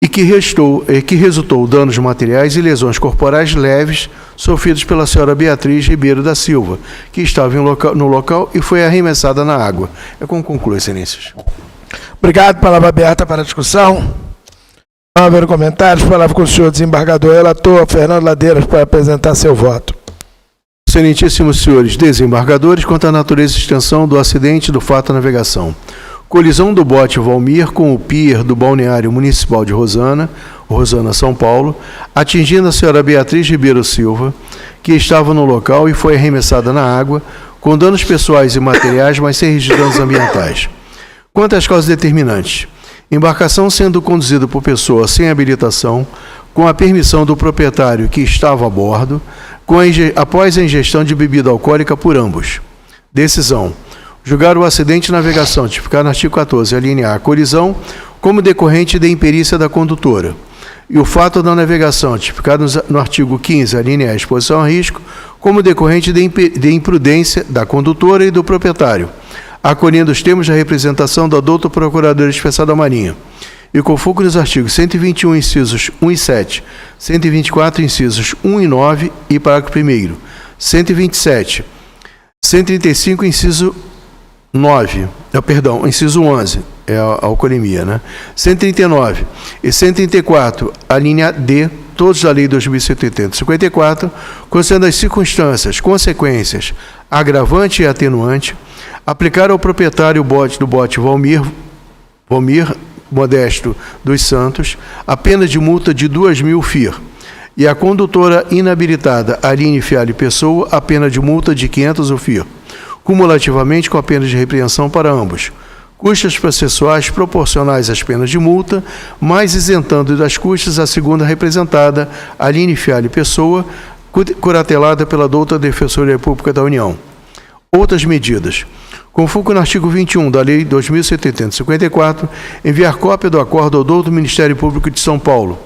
e que resultou danos materiais e lesões corporais leves sofridos pela senhora Beatriz Ribeiro da Silva, que estava no local e foi arremessada na água. É como conclui, excelências. Obrigado. Palavra aberta para a discussão. Não haver comentários, palavra com o senhor desembargador relator Fernando Ladeiras para apresentar seu voto. Excelentíssimos senhores desembargadores, quanto à natureza e extensão do acidente do fato da navegação. Colisão do bote Valmir com o pier do balneário municipal de Rosana, São Paulo, atingindo a senhora Beatriz Ribeiro Silva, que estava no local e foi arremessada na água, com danos pessoais e materiais, mas sem danos ambientais. Quanto às causas determinantes, embarcação sendo conduzida por pessoa sem habilitação, com a permissão do proprietário que estava a bordo, após a ingestão de bebida alcoólica por ambos. Decisão. Julgar o acidente de navegação, tipificado no artigo 14, a linha A, colisão, como decorrente de imperícia da condutora. E o fato da navegação, tipificado no artigo 15, a linha A, exposição a risco, como decorrente de imprudência da condutora e do proprietário, acolhendo os termos da representação da doutora Procuradora Especial da Marinha. E com foco nos artigos 121, incisos 1 e 7, 124, incisos 1 e 9 e parágrafo 1º, 127, 135, inciso 11, é a alcoolemia, né? 139 e 134, a linha D, todos da Lei 2.180/54, considerando as circunstâncias, consequências, agravante e atenuante, aplicar ao proprietário do bote Valmir Modesto dos Santos a pena de multa de 2.000 FIR e a condutora inabilitada Aline Fialho Pessoa a pena de multa de 500 FIR, cumulativamente com a pena de repreensão para ambos. Custas processuais proporcionais às penas de multa, mais isentando das custas a segunda representada, Aline Fialho Pessoa, curatelada pela doutora Defensoria Pública da União. Outras medidas. Com foco no artigo 21 da Lei 2.754, enviar cópia do acordo ao doutor do Ministério Público de São Paulo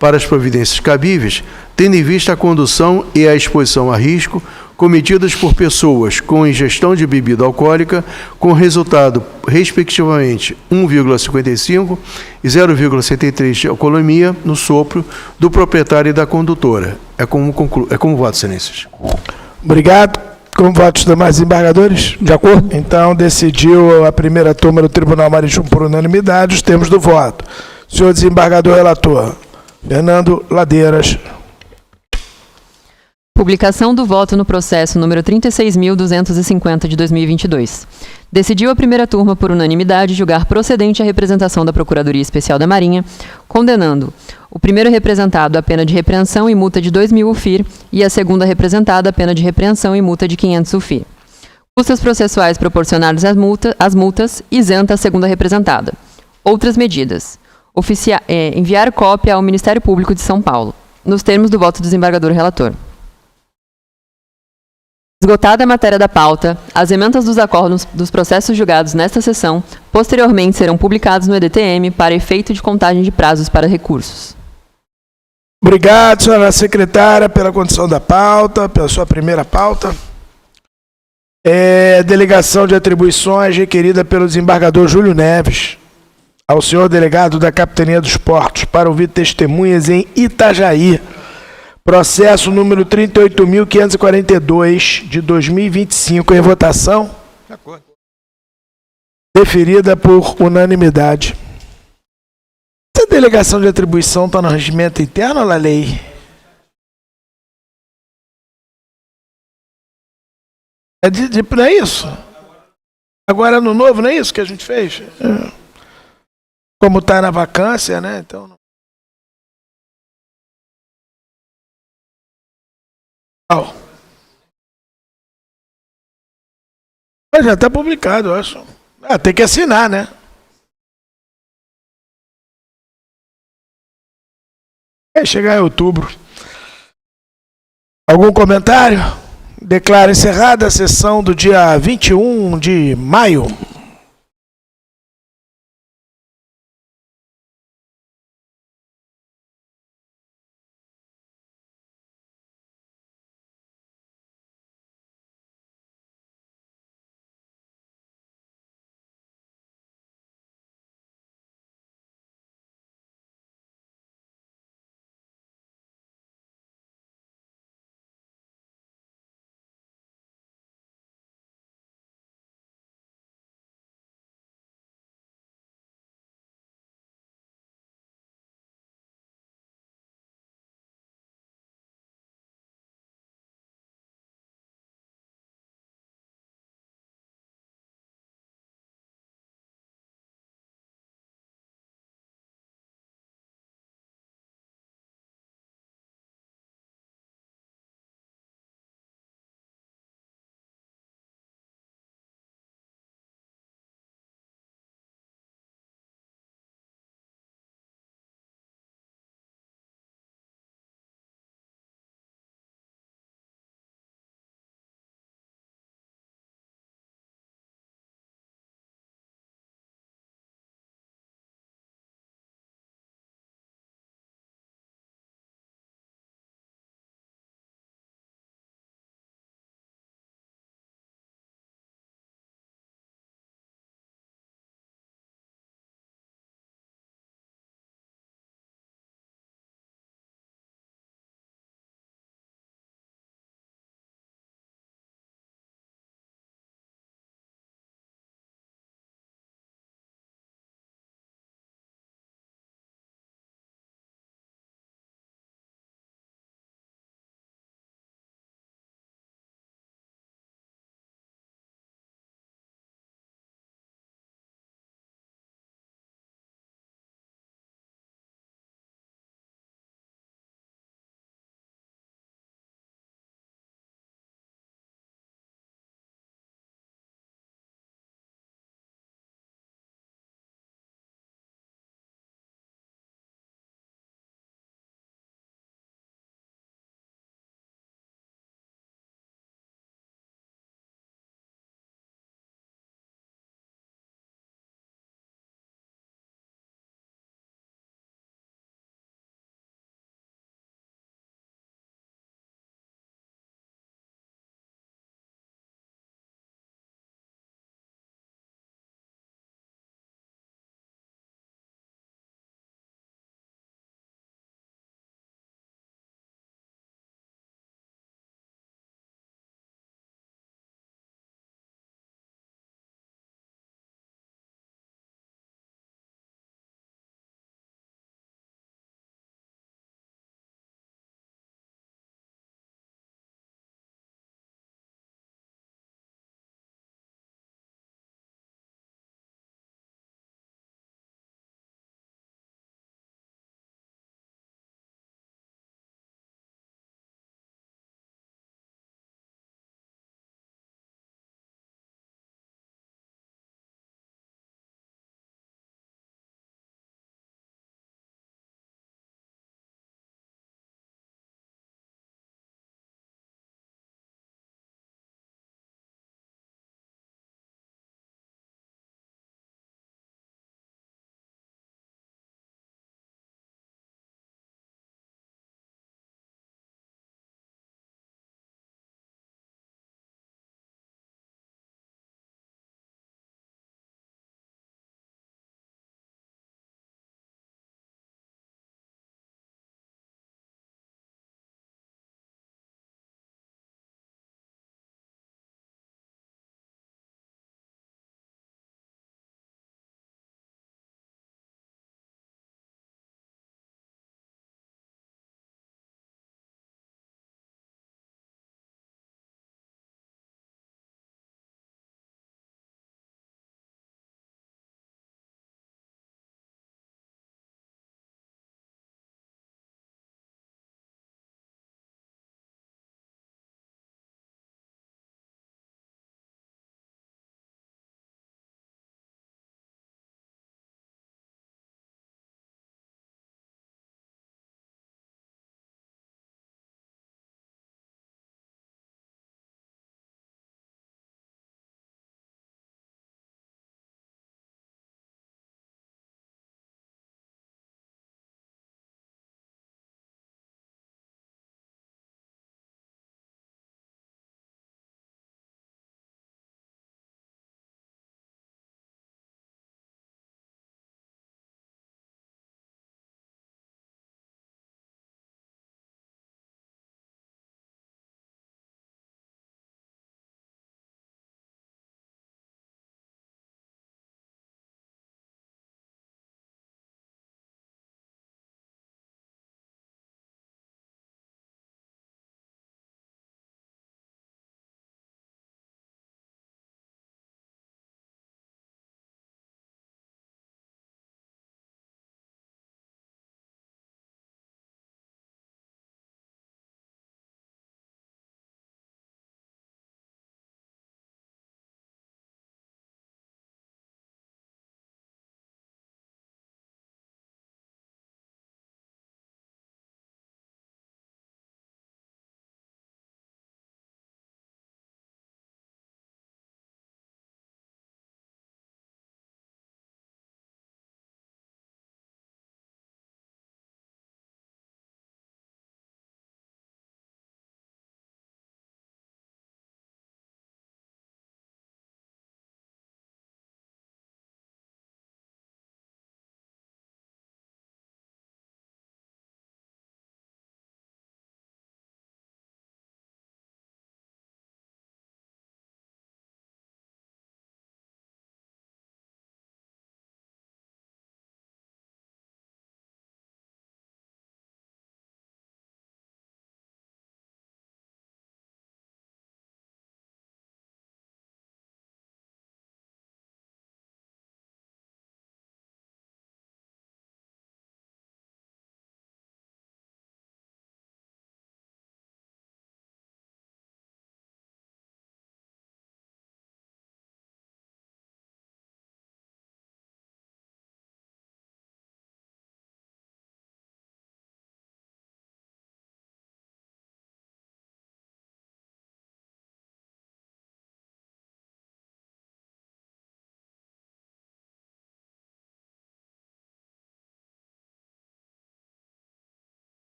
para as providências cabíveis, tendo em vista a condução e a exposição a risco, cometidas por pessoas com ingestão de bebida alcoólica, com resultado, respectivamente, 1,55 e 0,73 de alcoolemia no sopro do proprietário e da condutora. É como voto, excelências. Obrigado. Como votos dos demais embargadores? De acordo. Então, decidiu a primeira turma do Tribunal Marítimo por unanimidade os termos do voto. Senhor desembargador relator, Fernando Ladeiras. Publicação do voto no processo número 36.250 de 2022. Decidiu a primeira turma por unanimidade julgar procedente a representação da Procuradoria Especial da Marinha, condenando o primeiro representado à pena de repreensão e multa de 2.000 UFIR e a segunda representada à pena de repreensão e multa de 500 UFIR. Custas processuais proporcionadas às multas, isenta a segunda representada. Outras medidas. Enviar cópia ao Ministério Público de São Paulo, nos termos do voto do desembargador relator. Esgotada a matéria da pauta, as emendas dos acordos dos processos julgados nesta sessão, posteriormente serão publicados no EDTM para efeito de contagem de prazos para recursos. Obrigado, senhora secretária, pela condição da pauta, pela sua primeira pauta. Delegação de atribuições requerida pelo desembargador Júlio Neves ao senhor delegado da Capitania dos Portos para ouvir testemunhas em Itajaí. Processo número 38.542 de 2025 em votação. De acordo. Deferida por unanimidade. Essa delegação de atribuição está no regimento interno ou na lei? Não é isso? Agora no novo, não é isso que a gente fez? Como está na vacância, né? Então. Mas já está publicado, eu acho. Tem que assinar, né? Vai chegar em outubro. Algum comentário? Declaro encerrada a sessão do dia 21 de maio.